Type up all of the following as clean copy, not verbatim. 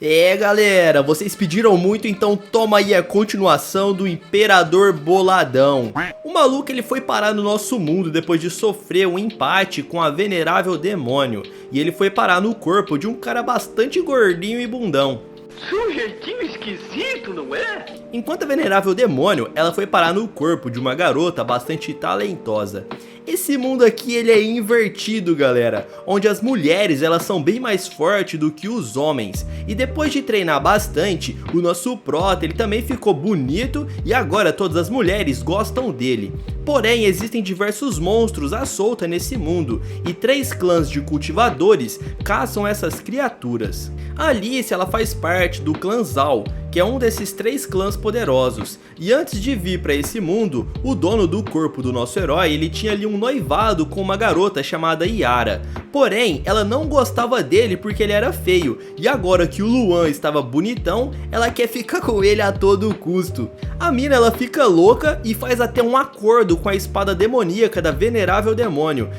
É, galera, vocês pediram muito, então toma aí a continuação do Imperador Boladão. O maluco, ele foi parar no nosso mundo depois de sofrer um empate com a Venerável Demônio. E ele foi parar no corpo de um cara bastante gordinho e bundão. Sujeitinho esquisito, não é? Enquanto a Venerável Demônio, ela foi parar no corpo de uma garota bastante talentosa. Esse mundo aqui, ele é invertido, galera, onde as mulheres, elas são bem mais fortes do que os homens. E depois de treinar bastante, o nosso prota, ele também ficou bonito e agora todas as mulheres gostam dele. Porém, existem diversos monstros à solta nesse mundo e 3 clãs de cultivadores caçam essas criaturas. A Alice, ela faz parte do clã Zal, que é um desses 3 clãs poderosos. E antes de vir para esse mundo, o dono do corpo do nosso herói, ele tinha ali um noivado com uma garota chamada Yara. Porém, ela não gostava dele porque ele era feio. E agora que o Luan estava bonitão, ela quer ficar com ele a todo custo. A mina, ela fica louca e faz até um acordo com a espada demoníaca da Venerável Demônio.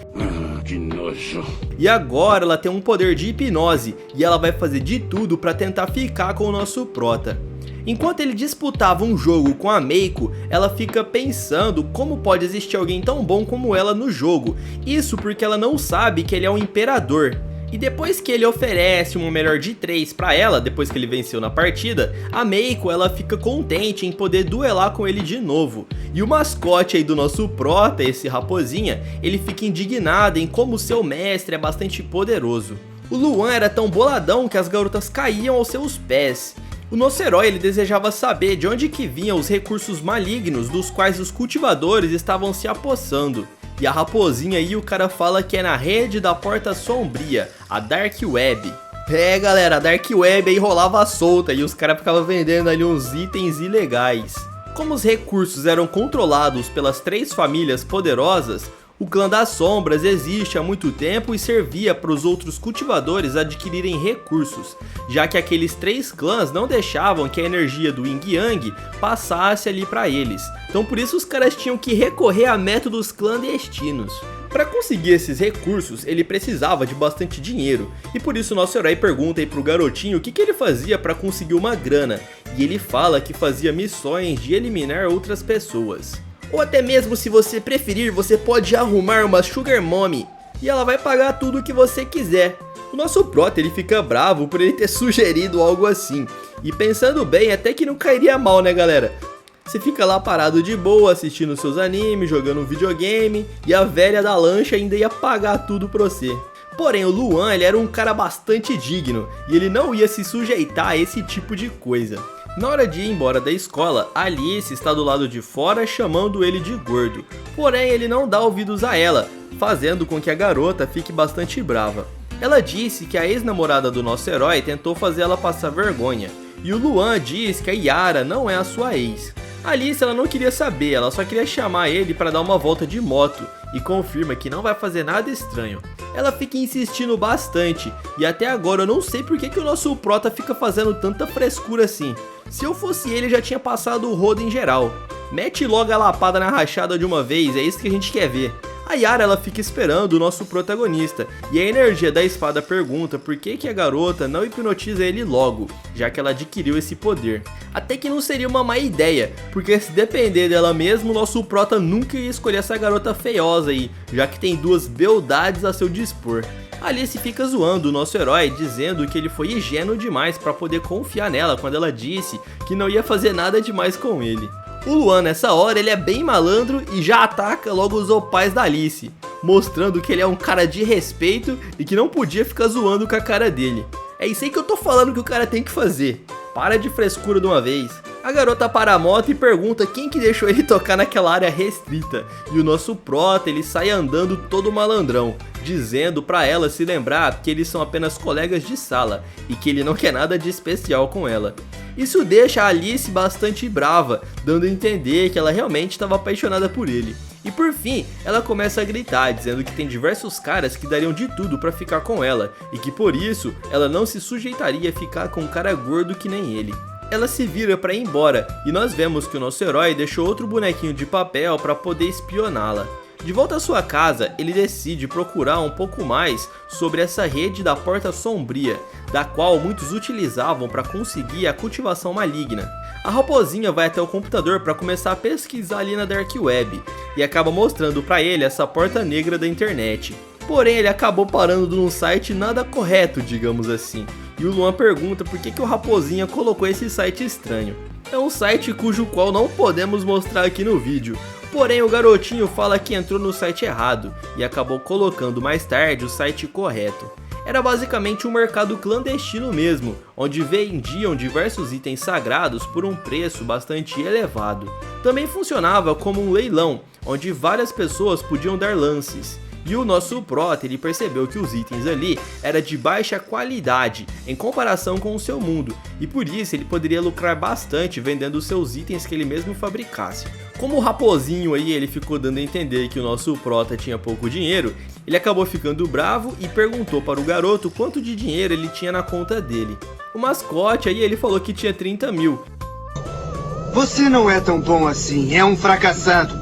Que nojo. E agora ela tem um poder de hipnose e ela vai fazer de tudo para tentar ficar com o nosso prota. Enquanto ele disputava um jogo com a Meiko, ela fica pensando como pode existir alguém tão bom como ela no jogo. Isso porque ela não sabe que ele é um imperador. E depois que ele oferece uma melhor de 3 pra ela, depois que ele venceu na partida, a Meiko, ela fica contente em poder duelar com ele de novo. E o mascote aí do nosso prota, esse raposinha, ele fica indignado em como seu mestre é bastante poderoso. O Luan era tão boladão que as garotas caíam aos seus pés. O nosso herói, ele desejava saber de onde que vinham os recursos malignos dos quais os cultivadores estavam se apossando. E a raposinha aí, o cara fala que é na rede da Porta Sombria, a Dark Web. É, galera, a Dark Web aí rolava solta e os caras ficavam vendendo ali uns itens ilegais. Como os recursos eram controlados pelas 3 famílias poderosas, o clã das sombras existe há muito tempo e servia para os outros cultivadores adquirirem recursos, já que aqueles 3 clãs não deixavam que a energia do Yin Yang passasse ali para eles. Então por isso os caras tinham que recorrer a métodos clandestinos. Para conseguir esses recursos, ele precisava de bastante dinheiro, e por isso nosso herói pergunta aí pro garotinho o que ele fazia para conseguir uma grana, e ele fala que fazia missões de eliminar outras pessoas. Ou até mesmo, se você preferir, você pode arrumar uma Sugar Mommy e ela vai pagar tudo o que você quiser. O nosso prota, ele fica bravo por ele ter sugerido algo assim. E pensando bem, até que não cairia mal, né, galera? Você fica lá parado de boa, assistindo seus animes, jogando um videogame, e a velha da lancha ainda ia pagar tudo pra você. Porém, o Luan, ele era um cara bastante digno, e ele não ia se sujeitar a esse tipo de coisa. Na hora de ir embora da escola, Alice está do lado de fora chamando ele de gordo. Porém, ele não dá ouvidos a ela, fazendo com que a garota fique bastante brava. Ela disse que a ex-namorada do nosso herói tentou fazer ela passar vergonha. E o Luan diz que a Yara não é a sua ex. Alice, ela não queria saber, ela só queria chamar ele para dar uma volta de moto e confirma que não vai fazer nada estranho. Ela fica insistindo bastante e até agora eu não sei por que o nosso prota fica fazendo tanta frescura assim. Se eu fosse ele, já tinha passado o rodo em geral. Mete logo a lapada na rachada de uma vez, é isso que a gente quer ver. A Yara, ela fica esperando o nosso protagonista, e a energia da espada pergunta por que a garota não hipnotiza ele logo, já que ela adquiriu esse poder. Até que não seria uma má ideia, porque se depender dela mesmo, o nosso prota nunca ia escolher essa garota feiosa aí, já que tem 2 beldades a seu dispor. Alice fica zoando o nosso herói, dizendo que ele foi ingênuo demais para poder confiar nela quando ela disse que não ia fazer nada demais com ele. O Luan, nessa hora, ele é bem malandro e já ataca logo os opais da Alice, mostrando que ele é um cara de respeito e que não podia ficar zoando com a cara dele. É isso aí que eu tô falando que o cara tem que fazer. Para de frescura de uma vez. A garota para a moto e pergunta quem que deixou ele tocar naquela área restrita. E o nosso prota, ele sai andando todo malandrão, dizendo pra ela se lembrar que eles são apenas colegas de sala e que ele não quer nada de especial com ela. Isso deixa a Alice bastante brava, dando a entender que ela realmente estava apaixonada por ele. E por fim, ela começa a gritar, dizendo que tem diversos caras que dariam de tudo pra ficar com ela, e que por isso, ela não se sujeitaria a ficar com um cara gordo que nem ele. Ela se vira pra ir embora, e nós vemos que o nosso herói deixou outro bonequinho de papel pra poder espioná-la. De volta à sua casa, ele decide procurar um pouco mais sobre essa rede da Porta Sombria, da qual muitos utilizavam para conseguir a cultivação maligna. A raposinha vai até o computador para começar a pesquisar ali na Dark Web e acaba mostrando para ele essa porta negra da internet. Porém, ele acabou parando num site nada correto, digamos assim. E o Luan pergunta por que o raposinha colocou esse site estranho. É um site cujo qual não podemos mostrar aqui no vídeo. Porém, o garotinho fala que entrou no site errado e acabou colocando mais tarde o site correto. Era basicamente um mercado clandestino mesmo, onde vendiam diversos itens sagrados por um preço bastante elevado. Também funcionava como um leilão, onde várias pessoas podiam dar lances. E o nosso prota, ele percebeu que os itens ali eram de baixa qualidade em comparação com o seu mundo, e por isso ele poderia lucrar bastante vendendo os seus itens que ele mesmo fabricasse. Como o raposinho aí ele ficou dando a entender que o nosso prota tinha pouco dinheiro, ele acabou ficando bravo e perguntou para o garoto quanto de dinheiro ele tinha na conta dele. O mascote aí ele falou que tinha 30 mil. Você não é tão bom assim, é um fracassado.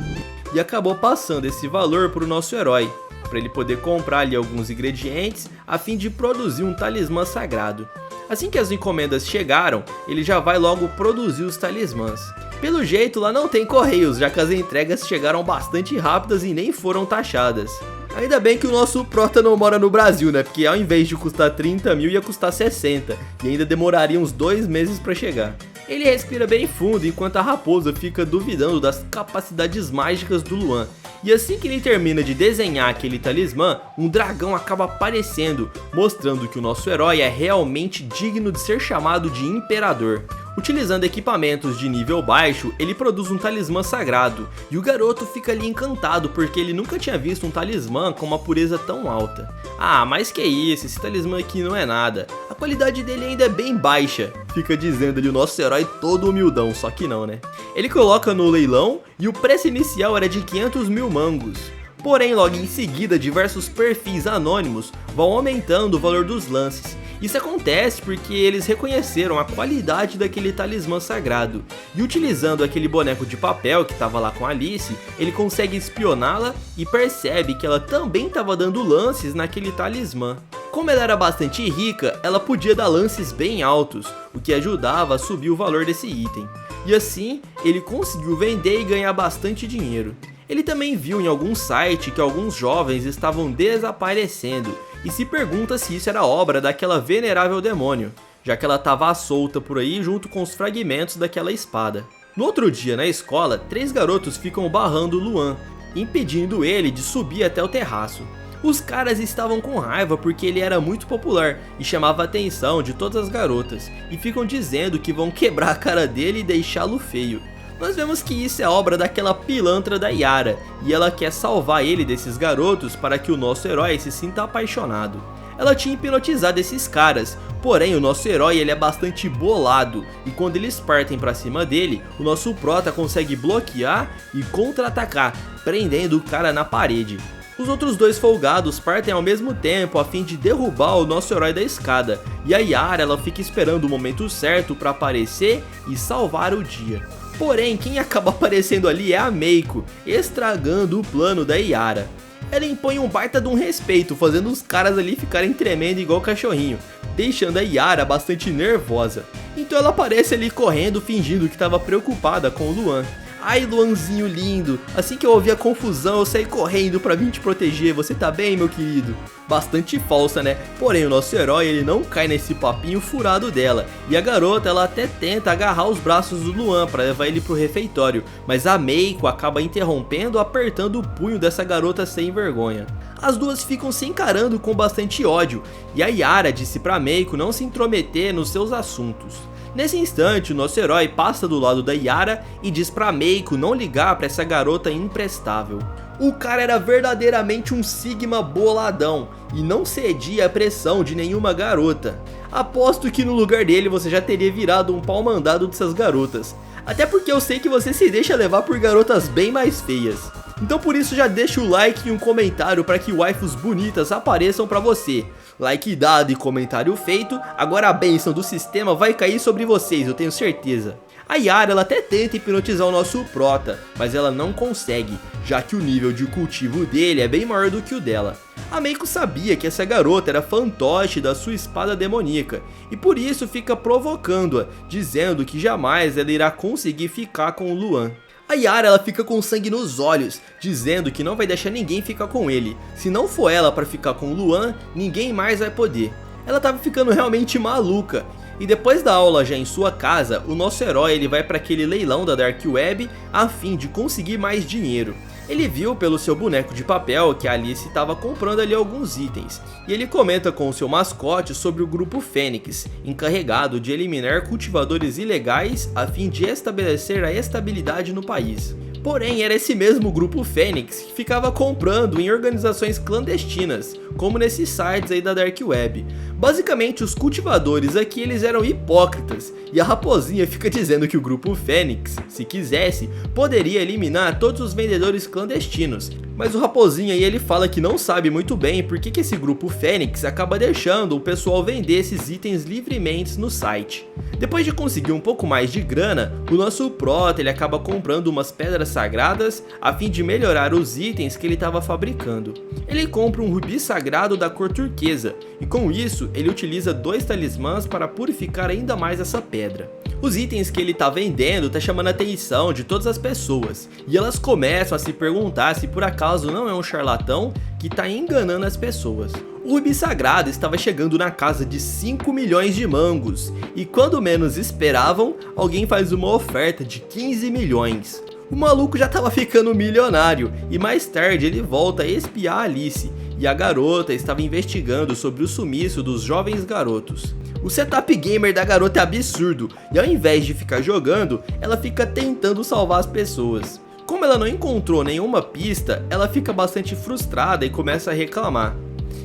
E acabou passando esse valor para o nosso herói, para ele poder comprar ali alguns ingredientes a fim de produzir um talismã sagrado. Assim que as encomendas chegaram, ele já vai logo produzir os talismãs. Pelo jeito lá não tem correios, já que as entregas chegaram bastante rápidas e nem foram taxadas. Ainda bem que o nosso prota não mora no Brasil, né? Porque ao invés de custar 30 mil ia custar 60 e ainda demoraria uns 2 meses para chegar. Ele respira bem fundo enquanto a raposa fica duvidando das capacidades mágicas do Luan. E assim que ele termina de desenhar aquele talismã, um dragão acaba aparecendo, mostrando que o nosso herói é realmente digno de ser chamado de imperador. Utilizando equipamentos de nível baixo, ele produz um talismã sagrado, e o garoto fica ali encantado porque ele nunca tinha visto um talismã com uma pureza tão alta. Ah, mas que isso, esse talismã aqui não é nada, a qualidade dele ainda é bem baixa, fica dizendo ali o nosso herói todo humildão, só que não, né? Ele coloca no leilão e o preço inicial era de 500 mil mangos. Porém, logo em seguida, diversos perfis anônimos vão aumentando o valor dos lances. Isso acontece porque eles reconheceram a qualidade daquele talismã sagrado, e utilizando aquele boneco de papel que estava lá com a Alice, ele consegue espioná-la e percebe que ela também estava dando lances naquele talismã. Como ela era bastante rica, ela podia dar lances bem altos, o que ajudava a subir o valor desse item. E assim, ele conseguiu vender e ganhar bastante dinheiro. Ele também viu em algum site que alguns jovens estavam desaparecendo e se pergunta se isso era obra daquela venerável demônio, já que ela estava solta por aí junto com os fragmentos daquela espada. No outro dia na escola, 3 garotos ficam barrando Luan, impedindo ele de subir até o terraço. Os caras estavam com raiva porque ele era muito popular e chamava a atenção de todas as garotas, e ficam dizendo que vão quebrar a cara dele e deixá-lo feio. Nós vemos que isso é obra daquela pilantra da Yara, e ela quer salvar ele desses garotos para que o nosso herói se sinta apaixonado. Ela tinha hipnotizado esses caras, porém o nosso herói ele é bastante bolado, e quando eles partem para cima dele, o nosso prota consegue bloquear e contra-atacar, prendendo o cara na parede. Os outros 2 folgados partem ao mesmo tempo a fim de derrubar o nosso herói da escada, e a Yara ela fica esperando o momento certo para aparecer e salvar o dia. Porém, quem acaba aparecendo ali é a Meiko, estragando o plano da Yara. Ela impõe um baita de um respeito, fazendo os caras ali ficarem tremendo igual cachorrinho, deixando a Yara bastante nervosa. Então ela aparece ali correndo, fingindo que estava preocupada com o Luan. Ai, Luanzinho lindo, assim que eu ouvi a confusão eu saí correndo pra vir te proteger, você tá bem, meu querido? Bastante falsa, né? Porém o nosso herói ele não cai nesse papinho furado dela, e a garota ela até tenta agarrar os braços do Luan pra levar ele pro refeitório, mas a Meiko acaba interrompendo, apertando o punho dessa garota sem vergonha. As duas ficam se encarando com bastante ódio, e a Yara disse pra Meiko não se intrometer nos seus assuntos. Nesse instante, o nosso herói passa do lado da Yara e diz pra Meiko não ligar pra essa garota imprestável. O cara era verdadeiramente um Sigma boladão e não cedia à pressão de nenhuma garota. Aposto que no lugar dele você já teria virado um pau mandado dessas garotas. Até porque eu sei que você se deixa levar por garotas bem mais feias. Então por isso já deixa o like e um comentário para que waifus bonitas apareçam para você. Like dado e comentário feito, agora a bênção do sistema vai cair sobre vocês, eu tenho certeza. A Yara ela até tenta hipnotizar o nosso prota, mas ela não consegue, já que o nível de cultivo dele é bem maior do que o dela. A Meiko sabia que essa garota era fantoche da sua espada demoníaca, e por isso fica provocando-a, dizendo que jamais ela irá conseguir ficar com o Luan. A Yara ela fica com sangue nos olhos, dizendo que não vai deixar ninguém ficar com ele. Se não for ela para ficar com o Luan, ninguém mais vai poder. Ela tava ficando realmente maluca. E depois da aula já em sua casa, o nosso herói ele vai para aquele leilão da Dark Web a fim de conseguir mais dinheiro. Ele viu pelo seu boneco de papel que a Alice estava comprando ali alguns itens, e ele comenta com o seu mascote sobre o grupo Fênix, encarregado de eliminar cultivadores ilegais a fim de estabelecer a estabilidade no país. Porém, era esse mesmo grupo Fênix que ficava comprando em organizações clandestinas, como nesses sites aí da Dark Web. Basicamente, os cultivadores aqui eles eram hipócritas, e a raposinha fica dizendo que o grupo Fênix, se quisesse, poderia eliminar todos os vendedores clandestinos. Mas o raposinha aí ele fala que não sabe muito bem por que esse grupo Fênix acaba deixando o pessoal vender esses itens livremente no site. Depois de conseguir um pouco mais de grana, o nosso prota ele acaba comprando umas pedras sagradas a fim de melhorar os itens que ele estava fabricando. Ele compra um rubi sagrado da cor turquesa, e com isso ele utiliza 2 talismãs para purificar ainda mais essa pedra. Os itens que ele tá vendendo tá chamando a atenção de todas as pessoas, e elas começam a se perguntar se por acaso não é um charlatão que tá enganando as pessoas. O rubi sagrado estava chegando na casa de 5 milhões de mangos, e quando menos esperavam, alguém faz uma oferta de 15 milhões. O maluco já estava ficando milionário, e mais tarde ele volta a espiar a Alice, e a garota estava investigando sobre o sumiço dos jovens garotos. O setup gamer da garota é absurdo, e ao invés de ficar jogando, ela fica tentando salvar as pessoas. Como ela não encontrou nenhuma pista, ela fica bastante frustrada e começa a reclamar.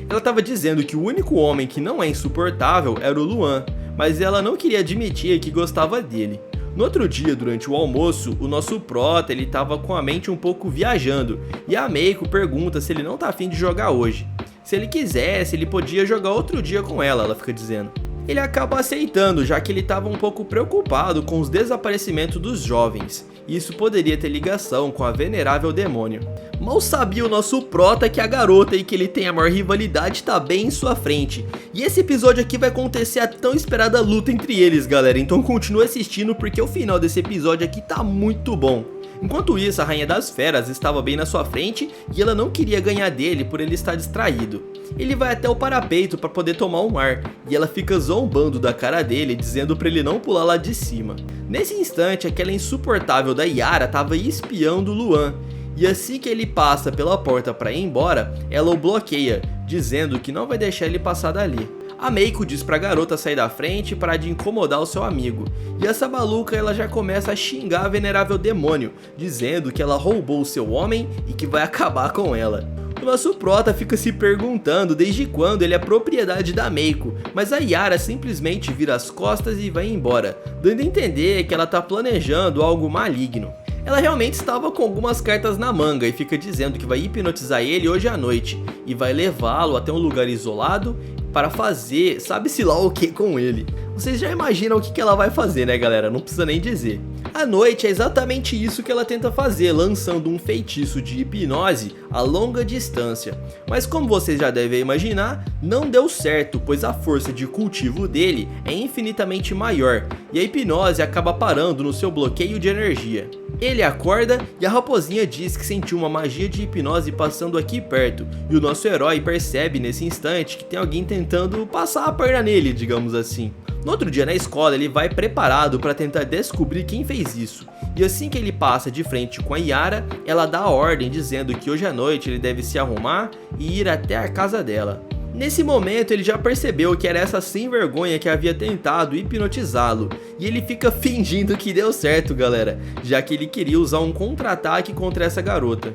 Ela estava dizendo que o único homem que não é insuportável era o Luan, mas ela não queria admitir que gostava dele. No outro dia, durante o almoço, o nosso prota ele estava com a mente um pouco viajando, e a Meiko pergunta se ele não tá afim de jogar hoje. Se ele quisesse, ele podia jogar outro dia com ela fica dizendo. Ele acaba aceitando, já que ele estava um pouco preocupado com os desaparecimentos dos jovens. Isso poderia ter ligação com a venerável demônio. Mal sabia o nosso prota que a garota e que ele tem a maior rivalidade está bem em sua frente. E esse episódio aqui vai acontecer a tão esperada luta entre eles, galera. Então continue assistindo porque o final desse episódio aqui tá muito bom. Enquanto isso, a Rainha das Feras estava bem na sua frente e ela não queria ganhar dele por ele estar distraído. Ele vai até o parapeito para poder tomar um ar e ela fica zombando da cara dele, dizendo para ele não pular lá de cima. Nesse instante, aquela insuportável da Yara estava espiando o Luan. E assim que ele passa pela porta para ir embora, ela o bloqueia, dizendo que não vai deixar ele passar dali. A Meiko diz pra garota sair da frente para de incomodar o seu amigo, e essa maluca ela já começa a xingar a venerável demônio, dizendo que ela roubou o seu homem e que vai acabar com ela. O nosso prota fica se perguntando desde quando ele é propriedade da Meiko, mas a Yara simplesmente vira as costas e vai embora, dando a entender que ela tá planejando algo maligno. Ela realmente estava com algumas cartas na manga e fica dizendo que vai hipnotizar ele hoje à noite e vai levá-lo até um lugar isolado para fazer sabe-se lá o que com ele. Vocês já imaginam o que ela vai fazer, né, galera? Não precisa nem dizer. À noite é exatamente isso que ela tenta fazer, lançando um feitiço de hipnose a longa distância. Mas como vocês já devem imaginar, não deu certo, pois a força de cultivo dele é infinitamente maior e a hipnose acaba parando no seu bloqueio de energia. Ele acorda e a raposinha diz que sentiu uma magia de hipnose passando aqui perto, e o nosso herói percebe nesse instante que tem alguém tentando passar a perna nele, digamos assim. No outro dia na escola ele vai preparado para tentar descobrir quem fez isso, e assim que ele passa de frente com a Yara, ela dá a ordem dizendo que hoje à noite ele deve se arrumar e ir até a casa dela. Nesse momento ele já percebeu que era essa sem vergonha que havia tentado hipnotizá-lo, e ele fica fingindo que deu certo, galera, já que ele queria usar um contra-ataque contra essa garota.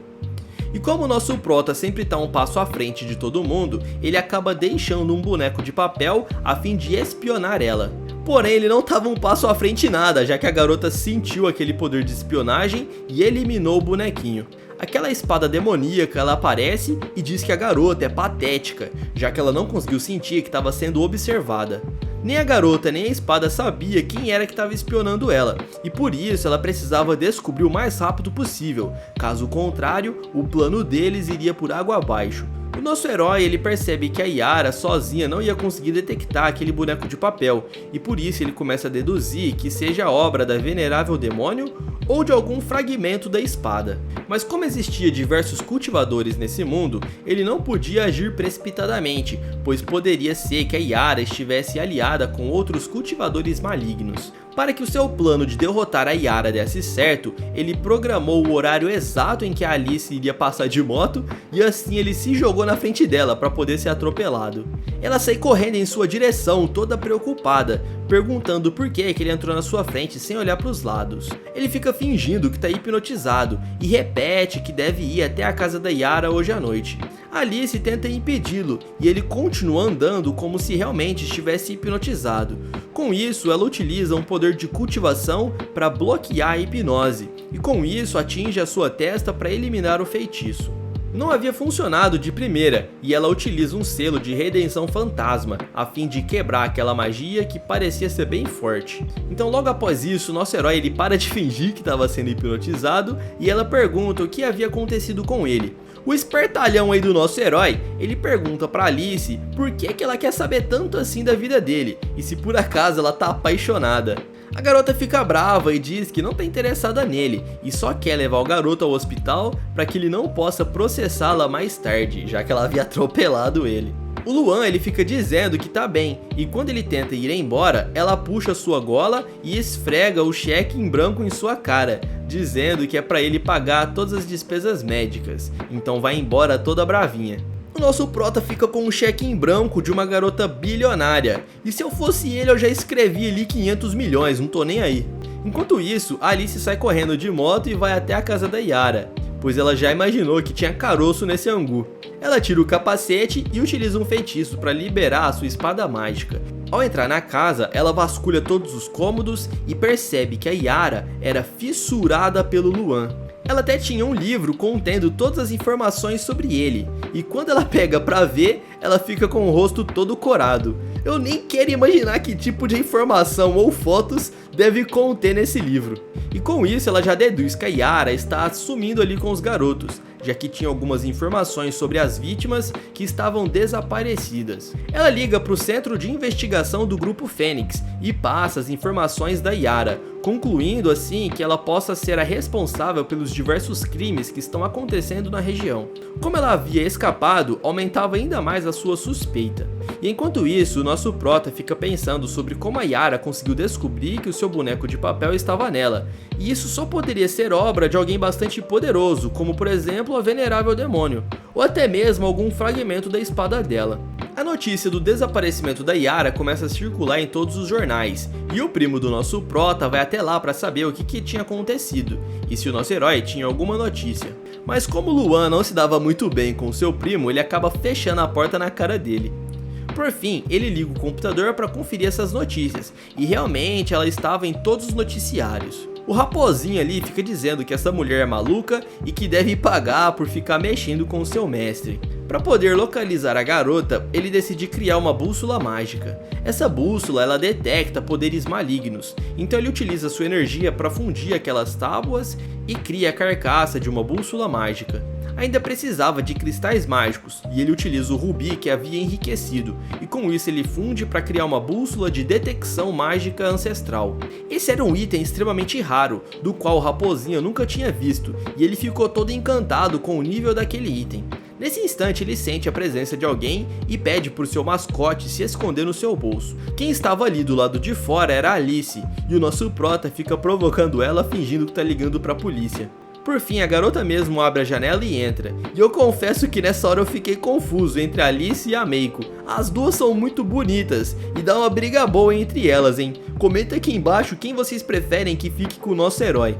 E como o nosso prota sempre tá um passo à frente de todo mundo, ele acaba deixando um boneco de papel a fim de espionar ela. Porém, ele não estava um passo à frente em nada, já que a garota sentiu aquele poder de espionagem e eliminou o bonequinho. Aquela espada demoníaca, ela aparece e diz que a garota é patética, já que ela não conseguiu sentir que estava sendo observada. Nem a garota nem a espada sabia quem era que estava espionando ela, e por isso ela precisava descobrir o mais rápido possível, caso contrário, o plano deles iria por água abaixo. O nosso herói, ele percebe que a Yara sozinha não ia conseguir detectar aquele boneco de papel, e por isso ele começa a deduzir que seja obra da venerável demônio ou de algum fragmento da espada. Mas como existia diversos cultivadores nesse mundo, ele não podia agir precipitadamente, pois poderia ser que a Yara estivesse aliada com outros cultivadores malignos. Para que o seu plano de derrotar a Yara desse certo, ele programou o horário exato em que a Alice iria passar de moto e assim ele se jogou na frente dela para poder ser atropelado. Ela sai correndo em sua direção, toda preocupada, perguntando por que ele entrou na sua frente sem olhar para os lados. Ele fica fingindo que está hipnotizado e repete que deve ir até a casa da Yara hoje à noite. Alice tenta impedi-lo e ele continua andando como se realmente estivesse hipnotizado. Com isso, ela utiliza um poder de cultivação para bloquear a hipnose e com isso atinge a sua testa para eliminar o feitiço. Não havia funcionado de primeira e ela utiliza um selo de redenção fantasma a fim de quebrar aquela magia que parecia ser bem forte. Então logo após isso, nosso herói ele para de fingir que estava sendo hipnotizado e ela pergunta o que havia acontecido com ele. O espertalhão aí do nosso herói, ele pergunta pra Alice por que ela quer saber tanto assim da vida dele e se por acaso ela tá apaixonada. A garota fica brava e diz que não tá interessada nele e só quer levar o garoto ao hospital para que ele não possa processá-la mais tarde, já que ela havia atropelado ele. O Luan ele fica dizendo que tá bem e quando ele tenta ir embora, ela puxa sua gola e esfrega o cheque em branco em sua cara, dizendo que é para ele pagar todas as despesas médicas, então vai embora toda bravinha. O nosso prota fica com um cheque em branco de uma garota bilionária, e se eu fosse ele eu já escrevia ali 500 milhões, não tô nem aí. Enquanto isso, Alice sai correndo de moto e vai até a casa da Yara, pois ela já imaginou que tinha caroço nesse angu. Ela tira o capacete e utiliza um feitiço para liberar a sua espada mágica. Ao entrar na casa, ela vasculha todos os cômodos e percebe que a Yara era fissurada pelo Luan. Ela até tinha um livro contendo todas as informações sobre ele, e quando ela pega pra ver, ela fica com o rosto todo corado. Eu nem quero imaginar que tipo de informação ou fotos deve conter nesse livro. E com isso ela já deduz que a Yara está sumindo ali com os garotos, já que tinha algumas informações sobre as vítimas que estavam desaparecidas. Ela liga para o centro de investigação do grupo Fênix e passa as informações da Yara, concluindo assim que ela possa ser a responsável pelos diversos crimes que estão acontecendo na região. Como ela havia escapado, aumentava ainda mais a sua suspeita. E enquanto isso, o nosso prota fica pensando sobre como a Yara conseguiu descobrir que o seu boneco de papel estava nela, e isso só poderia ser obra de alguém bastante poderoso, como por exemplo a venerável demônio, ou até mesmo algum fragmento da espada dela. A notícia do desaparecimento da Yara começa a circular em todos os jornais, e o primo do nosso prota vai até lá para saber o que tinha acontecido, e se o nosso herói tinha alguma notícia. Mas como Luan não se dava muito bem com seu primo, ele acaba fechando a porta na cara dele. Por fim, ele liga o computador para conferir essas notícias, e realmente ela estava em todos os noticiários. O raposinho ali fica dizendo que essa mulher é maluca e que deve pagar por ficar mexendo com seu mestre. Para poder localizar a garota, ele decide criar uma bússola mágica. Essa bússola ela detecta poderes malignos, então ele utiliza sua energia para fundir aquelas tábuas e cria a carcaça de uma bússola mágica. Ainda precisava de cristais mágicos e ele utiliza o rubi que havia enriquecido, e com isso ele funde para criar uma bússola de detecção mágica ancestral. Esse era um item extremamente raro, do qual o raposinho nunca tinha visto, e ele ficou todo encantado com o nível daquele item. Nesse instante ele sente a presença de alguém e pede por seu mascote se esconder no seu bolso. Quem estava ali do lado de fora era Alice, e o nosso prota fica provocando ela fingindo que tá ligando para a polícia. Por fim, a garota mesmo abre a janela e entra, e eu confesso que nessa hora eu fiquei confuso entre a Alice e a Meiko. As duas são muito bonitas, e dá uma briga boa entre elas, hein? Comenta aqui embaixo quem vocês preferem que fique com o nosso herói.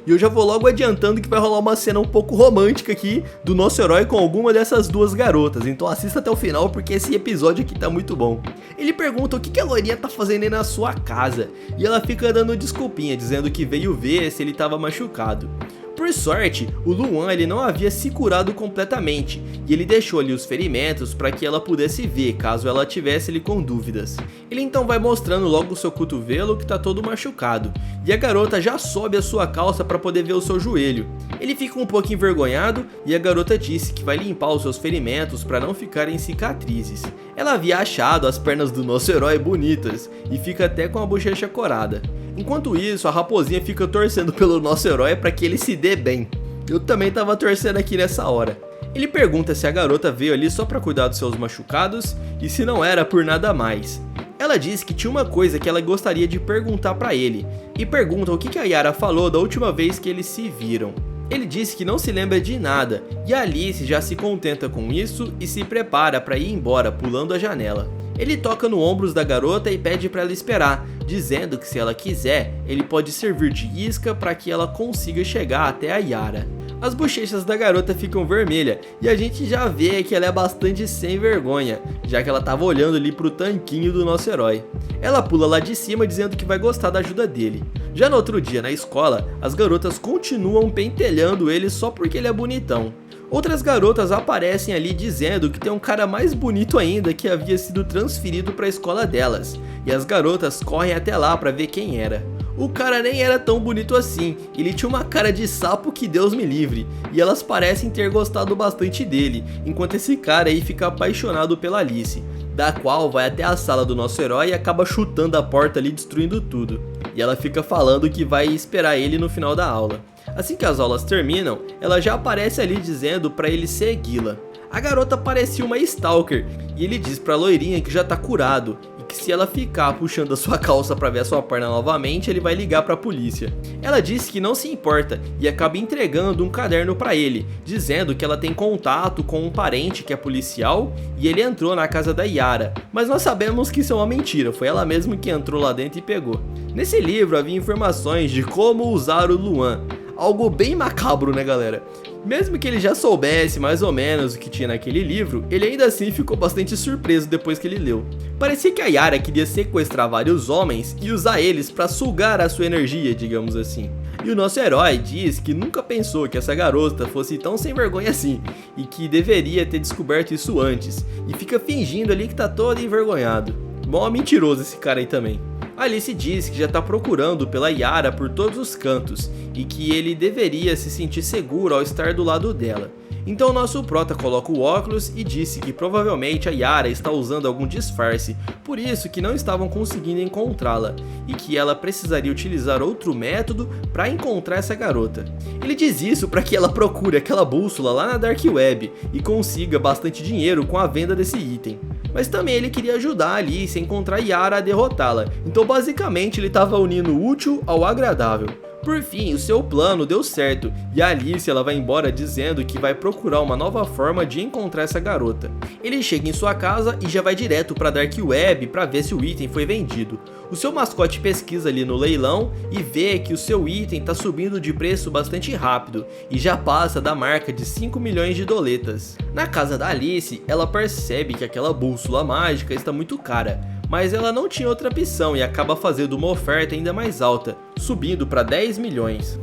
E eu já vou logo adiantando que vai rolar uma cena um pouco romântica aqui do nosso herói com alguma dessas duas garotas, então assista até o final porque esse episódio aqui tá muito bom. Ele pergunta o que a loirinha tá fazendo aí na sua casa, e ela fica dando desculpinha, dizendo que veio ver se ele tava machucado. Por sorte, o Luan ele não havia se curado completamente, e ele deixou ali os ferimentos para que ela pudesse ver caso ela tivesse ali com dúvidas. Ele então vai mostrando logo o seu cotovelo que tá todo machucado, e a garota já sobe a sua calça para poder ver o seu joelho. Ele fica um pouco envergonhado e a garota disse que vai limpar os seus ferimentos para não ficarem cicatrizes. Ela havia achado as pernas do nosso herói bonitas e fica até com a bochecha corada. Enquanto isso, a raposinha fica torcendo pelo nosso herói para que ele se dê bem. Eu também tava torcendo aqui nessa hora. Ele pergunta se a garota veio ali só para cuidar dos seus machucados e se não era por nada mais. Ela diz que tinha uma coisa que ela gostaria de perguntar para ele, e pergunta o que a Yara falou da última vez que eles se viram. Ele disse que não se lembra de nada, e a Alice já se contenta com isso e se prepara para ir embora pulando a janela. Ele toca no ombros da garota e pede para ela esperar, dizendo que se ela quiser, ele pode servir de isca para que ela consiga chegar até a Yara. As bochechas da garota ficam vermelhas e a gente já vê que ela é bastante sem vergonha, já que ela estava olhando ali pro tanquinho do nosso herói. Ela pula lá de cima dizendo que vai gostar da ajuda dele. Já no outro dia na escola, as garotas continuam pentelhando ele só porque ele é bonitão. Outras garotas aparecem ali dizendo que tem um cara mais bonito ainda que havia sido transferido para a escola delas, e as garotas correm até lá para ver quem era. O cara nem era tão bonito assim, ele tinha uma cara de sapo que Deus me livre, e elas parecem ter gostado bastante dele, enquanto esse cara aí fica apaixonado pela Alice, da qual vai até a sala do nosso herói e acaba chutando a porta ali, destruindo tudo. E ela fica falando que vai esperar ele no final da aula. Assim que as aulas terminam, ela já aparece ali dizendo pra ele segui-la. A garota parecia uma stalker, e ele diz pra loirinha que já tá curado, e que se ela ficar puxando a sua calça pra ver a sua perna novamente, ele vai ligar pra polícia. Ela disse que não se importa, e acaba entregando um caderno pra ele, dizendo que ela tem contato com um parente que é policial, e ele entrou na casa da Yara, mas nós sabemos que isso é uma mentira, foi ela mesma que entrou lá dentro e pegou. Nesse livro havia informações de como usar o Luan, algo bem macabro, né galera? Mesmo que ele já soubesse mais ou menos o que tinha naquele livro, ele ainda assim ficou bastante surpreso depois que ele leu. Parecia que a Yara queria sequestrar vários homens e usar eles para sugar a sua energia, digamos assim. E o nosso herói diz que nunca pensou que essa garota fosse tão sem vergonha assim, e que deveria ter descoberto isso antes, e fica fingindo ali que tá todo envergonhado. Mó mentiroso esse cara aí também. Alice diz que já está procurando pela Yara por todos os cantos e que ele deveria se sentir seguro ao estar do lado dela. Então nosso prota coloca o óculos e disse que provavelmente a Yara está usando algum disfarce, por isso que não estavam conseguindo encontrá-la, e que ela precisaria utilizar outro método para encontrar essa garota. Ele diz isso para que ela procure aquela bússola lá na Dark Web e consiga bastante dinheiro com a venda desse item. Mas também ele queria ajudar a Alice a encontrar Yara a derrotá-la, então basicamente ele estava unindo o útil ao agradável. Por fim, o seu plano deu certo, e a Alice ela vai embora dizendo que vai procurar uma nova forma de encontrar essa garota. Ele chega em sua casa e já vai direto para Dark Web para ver se o item foi vendido. O seu mascote pesquisa ali no leilão e vê que o seu item está subindo de preço bastante rápido e já passa da marca de 5 milhões de doletas. Na casa da Alice, ela percebe que aquela bússola mágica está muito cara, mas ela não tinha outra opção e acaba fazendo uma oferta ainda mais alta, subindo para 10 milhões.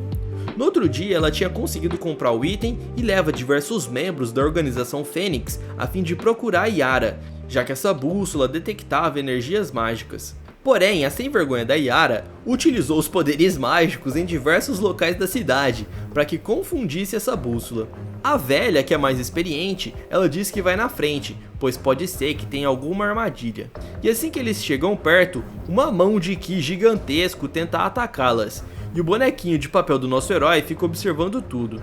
No outro dia ela tinha conseguido comprar o item e leva diversos membros da organização Fênix a fim de procurar a Yara, já que essa bússola detectava energias mágicas. Porém, a sem vergonha da Yara utilizou os poderes mágicos em diversos locais da cidade para que confundisse essa bússola. A velha, que é mais experiente, ela diz que vai na frente, pois pode ser que tenha alguma armadilha. E assim que eles chegam perto, uma mão de Ki gigantesco tenta atacá-las, e o bonequinho de papel do nosso herói fica observando tudo.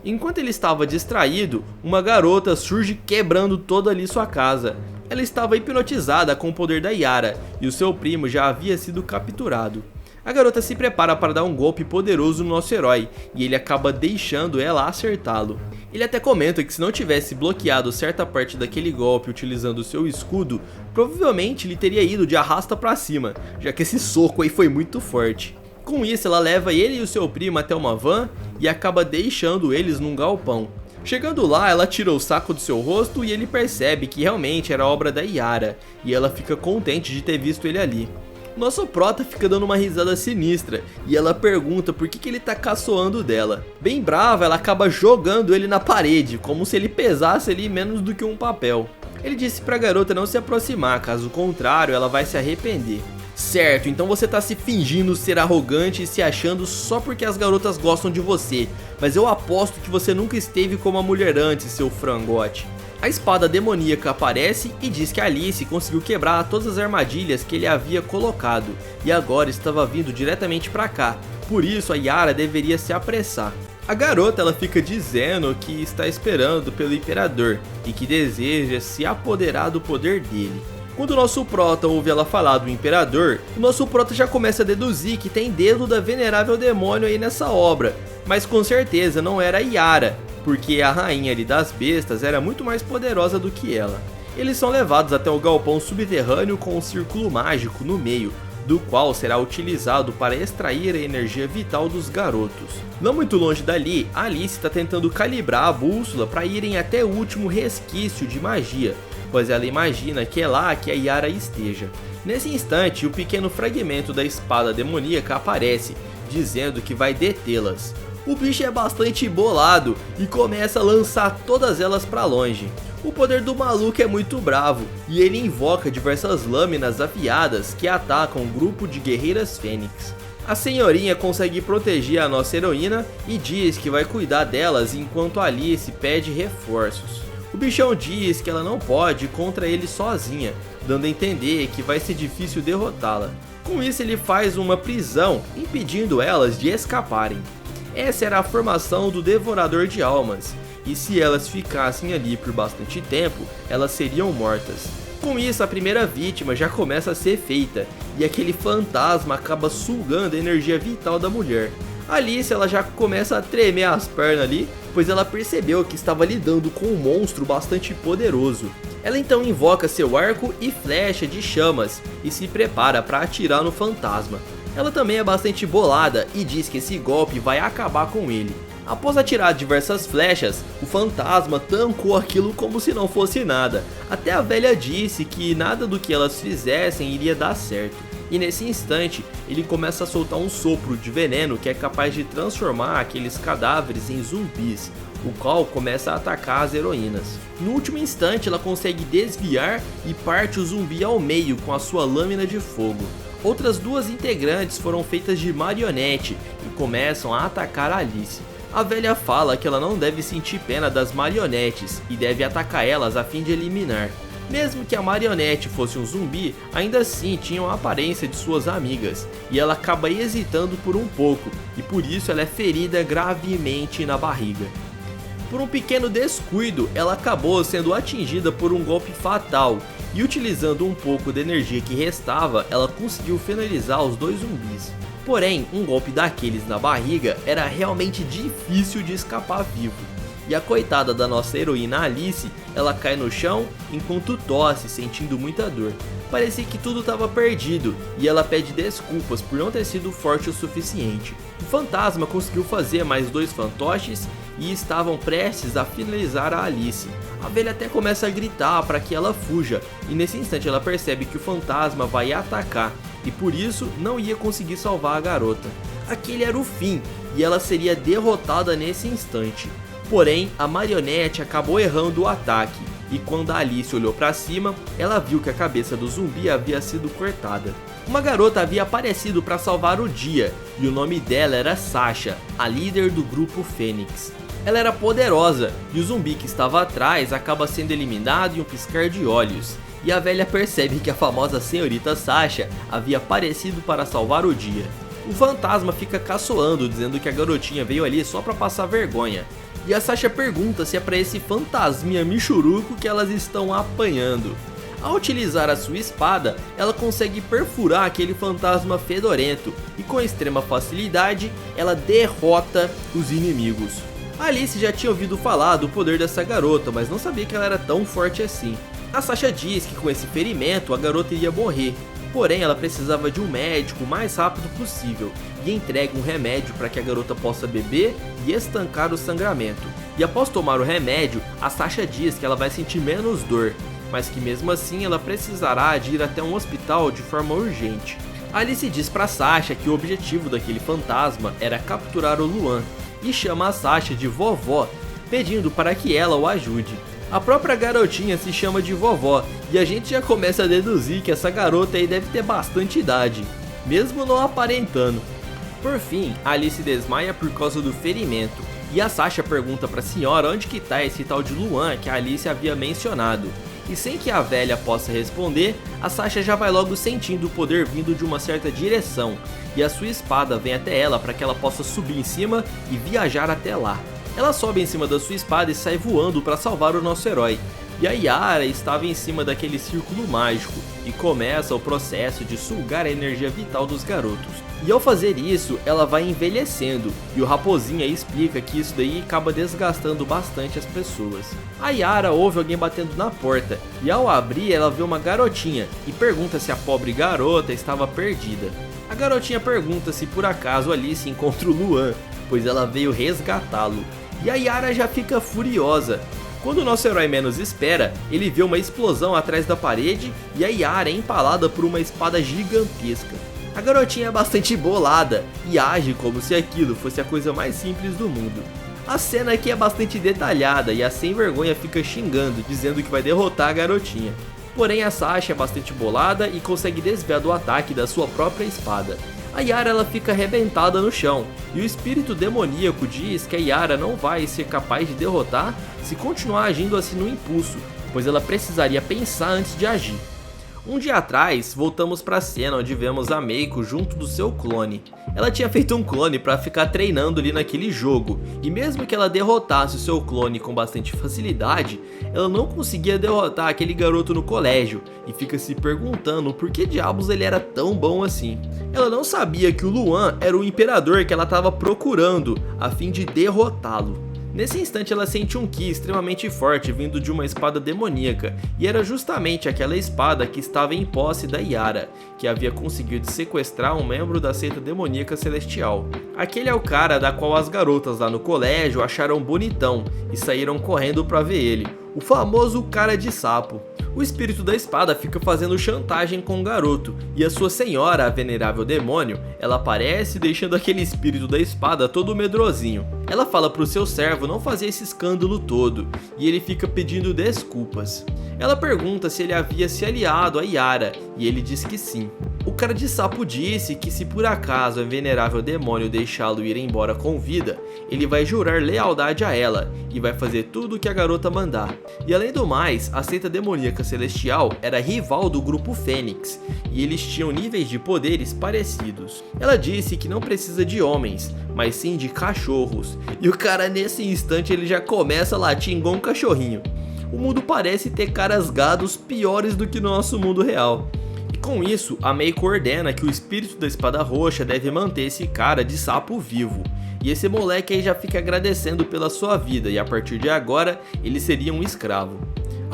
Enquanto ele estava distraído, uma garota surge quebrando toda ali sua casa. Ela estava hipnotizada com o poder da Yara, e o seu primo já havia sido capturado. A garota se prepara para dar um golpe poderoso no nosso herói, e ele acaba deixando ela acertá-lo. Ele até comenta que se não tivesse bloqueado certa parte daquele golpe utilizando o seu escudo, provavelmente ele teria ido de arrasta para cima, já que esse soco aí foi muito forte. Com isso, ela leva ele e o seu primo até uma van e acaba deixando eles num galpão. Chegando lá, ela tira o saco do seu rosto e ele percebe que realmente era obra da Yara, e ela fica contente de ter visto ele ali. Nosso prota fica dando uma risada sinistra e ela pergunta por que ele tá caçoando dela. Bem brava, ela acaba jogando ele na parede, como se ele pesasse ali menos do que um papel. Ele disse pra garota não se aproximar, caso contrário ela vai se arrepender. Certo, então você tá se fingindo ser arrogante e se achando só porque as garotas gostam de você, mas eu aposto que você nunca esteve como a mulher antes, seu frangote. A espada demoníaca aparece e diz que Alice conseguiu quebrar todas as armadilhas que ele havia colocado e agora estava vindo diretamente pra cá, por isso a Yara deveria se apressar. A garota ela fica dizendo que está esperando pelo Imperador e que deseja se apoderar do poder dele. Quando o nosso prota ouve ela falar do Imperador, o nosso prota já começa a deduzir que tem dedo da venerável demônio aí nessa obra, mas com certeza não era Yara, porque a rainha ali das bestas era muito mais poderosa do que ela. Eles são levados até o galpão subterrâneo com um círculo mágico no meio, do qual será utilizado para extrair a energia vital dos garotos. Não muito longe dali, Alice está tentando calibrar a bússola para irem até o último resquício de magia, pois ela imagina que é lá que a Yara esteja. Nesse instante, o pequeno fragmento da espada demoníaca aparece, dizendo que vai detê-las. O bicho é bastante bolado e começa a lançar todas elas para longe. O poder do maluco é muito bravo e ele invoca diversas lâminas afiadas que atacam um grupo de guerreiras fênix. A senhorinha consegue proteger a nossa heroína e diz que vai cuidar delas enquanto Alice pede reforços. O bichão diz que ela não pode ir contra ele sozinha, dando a entender que vai ser difícil derrotá-la. Com isso ele faz uma prisão, impedindo elas de escaparem. Essa era a formação do Devorador de Almas, e se elas ficassem ali por bastante tempo, elas seriam mortas. Com isso a primeira vítima já começa a ser feita, e aquele fantasma acaba sugando a energia vital da mulher. Alice ela já começa a tremer as pernas ali, pois ela percebeu que estava lidando com um monstro bastante poderoso. Ela então invoca seu arco e flecha de chamas e se prepara para atirar no fantasma. Ela também é bastante bolada e diz que esse golpe vai acabar com ele. Após atirar diversas flechas, o fantasma tancou aquilo como se não fosse nada. Até a velha disse que nada do que elas fizessem iria dar certo. E nesse instante, ele começa a soltar um sopro de veneno que é capaz de transformar aqueles cadáveres em zumbis, o qual começa a atacar as heroínas. No último instante, ela consegue desviar e parte o zumbi ao meio com a sua lâmina de fogo. Outras duas integrantes foram feitas de marionete e começam a atacar Alice. A velha fala que ela não deve sentir pena das marionetes e deve atacar elas a fim de eliminar. Mesmo que a marionete fosse um zumbi, ainda assim tinham a aparência de suas amigas, e ela acaba hesitando por um pouco, e por isso ela é ferida gravemente na barriga. Por um pequeno descuido, ela acabou sendo atingida por um golpe fatal, e utilizando um pouco da energia que restava, ela conseguiu finalizar os dois zumbis. Porém, um golpe daqueles na barriga era realmente difícil de escapar vivo. E a coitada da nossa heroína Alice, ela cai no chão enquanto tosse, sentindo muita dor. Parecia que tudo estava perdido e ela pede desculpas por não ter sido forte o suficiente. O fantasma conseguiu fazer mais dois fantoches e estavam prestes a finalizar a Alice. A velha até começa a gritar para que ela fuja e nesse instante ela percebe que o fantasma vai atacar e por isso não ia conseguir salvar a garota. Aquele era o fim e ela seria derrotada nesse instante. Porém, a marionete acabou errando o ataque, e quando a Alice olhou para cima, ela viu que a cabeça do zumbi havia sido cortada. Uma garota havia aparecido para salvar o dia, e o nome dela era Sasha, a líder do grupo Fênix. Ela era poderosa, e o zumbi que estava atrás acaba sendo eliminado em um piscar de olhos. E a velha percebe que a famosa senhorita Sasha havia aparecido para salvar o dia. O fantasma fica caçoando, dizendo que a garotinha veio ali só para passar vergonha. E a Sasha pergunta se é para esse fantasminha michuruco que elas estão apanhando. Ao utilizar a sua espada, ela consegue perfurar aquele fantasma fedorento e com extrema facilidade, ela derrota os inimigos. A Alice já tinha ouvido falar do poder dessa garota, mas não sabia que ela era tão forte assim. A Sasha diz que com esse ferimento a garota iria morrer, Porém, ela precisava de um médico o mais rápido possível e entrega um remédio para que a garota possa beber e estancar o sangramento. E após tomar o remédio, a Sasha diz que ela vai sentir menos dor, mas que mesmo assim ela precisará de ir até um hospital de forma urgente. Alice diz para Sasha que o objetivo daquele fantasma era capturar o Luan e chama a Sasha de vovó, pedindo para que ela o ajude. A própria garotinha se chama de vovó e a gente já começa a deduzir que essa garota aí deve ter bastante idade, mesmo não aparentando. Por fim, Alice desmaia por causa do ferimento e a Sasha pergunta para a senhora onde que tá esse tal de Luan que a Alice havia mencionado. E sem que a velha possa responder, a Sasha já vai logo sentindo o poder vindo de uma certa direção e a sua espada vem até ela para que ela possa subir em cima e viajar até lá. Ela sobe em cima da sua espada e sai voando para salvar o nosso herói. E a Yara estava em cima daquele círculo mágico e começa o processo de sugar a energia vital dos garotos. E ao fazer isso, ela vai envelhecendo e o Raposinha explica que isso daí acaba desgastando bastante as pessoas. A Yara ouve alguém batendo na porta e ao abrir ela vê uma garotinha e pergunta se a pobre garota estava perdida. A garotinha pergunta se por acaso Alice encontra o Luan, pois ela veio resgatá-lo. E a Yara já fica furiosa. Quando o nosso herói menos espera, ele vê uma explosão atrás da parede e a Yara é empalada por uma espada gigantesca. A garotinha é bastante bolada e age como se aquilo fosse a coisa mais simples do mundo. A cena aqui é bastante detalhada e a sem vergonha fica xingando, dizendo que vai derrotar a garotinha. Porém a Sasha é bastante bolada e consegue desviar do ataque da sua própria espada. A Yara ela fica arrebentada no chão, e o espírito demoníaco diz que a Yara não vai ser capaz de derrotar se continuar agindo assim no impulso, pois ela precisaria pensar antes de agir. Um dia atrás, voltamos para a cena onde vemos a Meiko junto do seu clone. Ela tinha feito um clone para ficar treinando ali naquele jogo, e mesmo que ela derrotasse o seu clone com bastante facilidade, ela não conseguia derrotar aquele garoto no colégio, e fica se perguntando por que diabos ele era tão bom assim. Ela não sabia que o Luan era o imperador que ela estava procurando, a fim de derrotá-lo. Nesse instante ela sente um ki extremamente forte vindo de uma espada demoníaca, e era justamente aquela espada que estava em posse da Yara, que havia conseguido sequestrar um membro da seita demoníaca celestial. Aquele é o cara da qual as garotas lá no colégio acharam bonitão e saíram correndo para ver ele, o famoso cara de sapo. O espírito da espada fica fazendo chantagem com o garoto, e a sua senhora, a venerável demônio, ela aparece deixando aquele espírito da espada todo medrosinho. Ela fala pro seu servo não fazer esse escândalo todo, e ele fica pedindo desculpas. Ela pergunta se ele havia se aliado a Yara, e ele diz que sim. O cara de sapo disse que se por acaso a venerável demônio deixá-lo ir embora com vida, ele vai jurar lealdade a ela, e vai fazer tudo o que a garota mandar. E além do mais, a seita demoníaca celestial era rival do grupo Fênix, e eles tinham níveis de poderes parecidos. Ela disse que não precisa de homens, mas sim de cachorros, e o cara nesse instante ele já começa a latir igual um cachorrinho. O mundo parece ter caras gados piores do que no nosso mundo real. E com isso, a Meiko ordena que o espírito da espada roxa deve manter esse cara de sapo vivo. E esse moleque aí já fica agradecendo pela sua vida, e a partir de agora ele seria um escravo.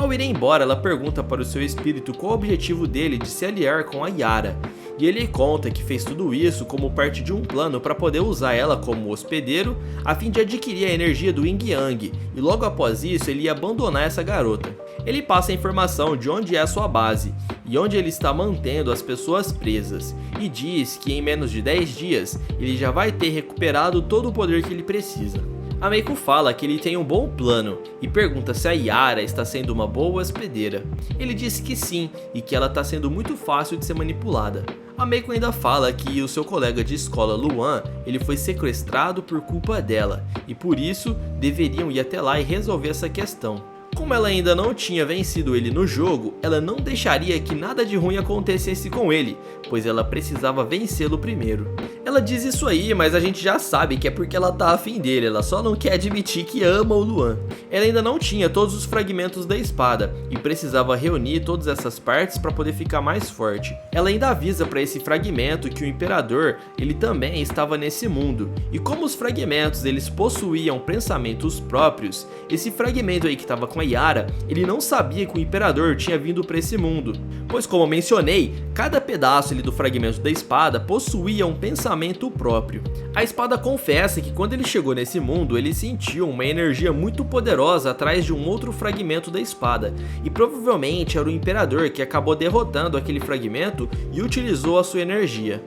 Ao ir embora, ela pergunta para o seu espírito qual o objetivo dele de se aliar com a Yara, e ele conta que fez tudo isso como parte de um plano para poder usar ela como hospedeiro a fim de adquirir a energia do Yin Yang, e logo após isso ele ia abandonar essa garota. Ele passa a informação de onde é a sua base e onde ele está mantendo as pessoas presas, e diz que em menos de 10 dias ele já vai ter recuperado todo o poder que ele precisa. A Meiko fala que ele tem um bom plano e pergunta se a Yara está sendo uma boa hospedeira. Ele diz que sim e que ela está sendo muito fácil de ser manipulada. A Meiko ainda fala que o seu colega de escola Luan, ele foi sequestrado por culpa dela e por isso deveriam ir até lá e resolver essa questão. Como ela ainda não tinha vencido ele no jogo, ela não deixaria que nada de ruim acontecesse com ele, pois ela precisava vencê-lo primeiro. Ela diz isso aí, mas a gente já sabe que é porque ela tá afim dele, ela só não quer admitir que ama o Luan. Ela ainda não tinha todos os fragmentos da espada e precisava reunir todas essas partes para poder ficar mais forte. Ela ainda avisa para esse fragmento que o Imperador, ele também estava nesse mundo, e como os fragmentos eles possuíam pensamentos próprios, esse fragmento aí que estava com a Yara, ele não sabia que o Imperador tinha vindo para esse mundo, pois como eu mencionei, cada pedaço ali do fragmento da espada possuía um pensamento próprio. A espada confessa que quando ele chegou nesse mundo, ele sentiu uma energia muito poderosa atrás de um outro fragmento da espada, e provavelmente era o Imperador que acabou derrotando aquele fragmento e utilizou a sua energia.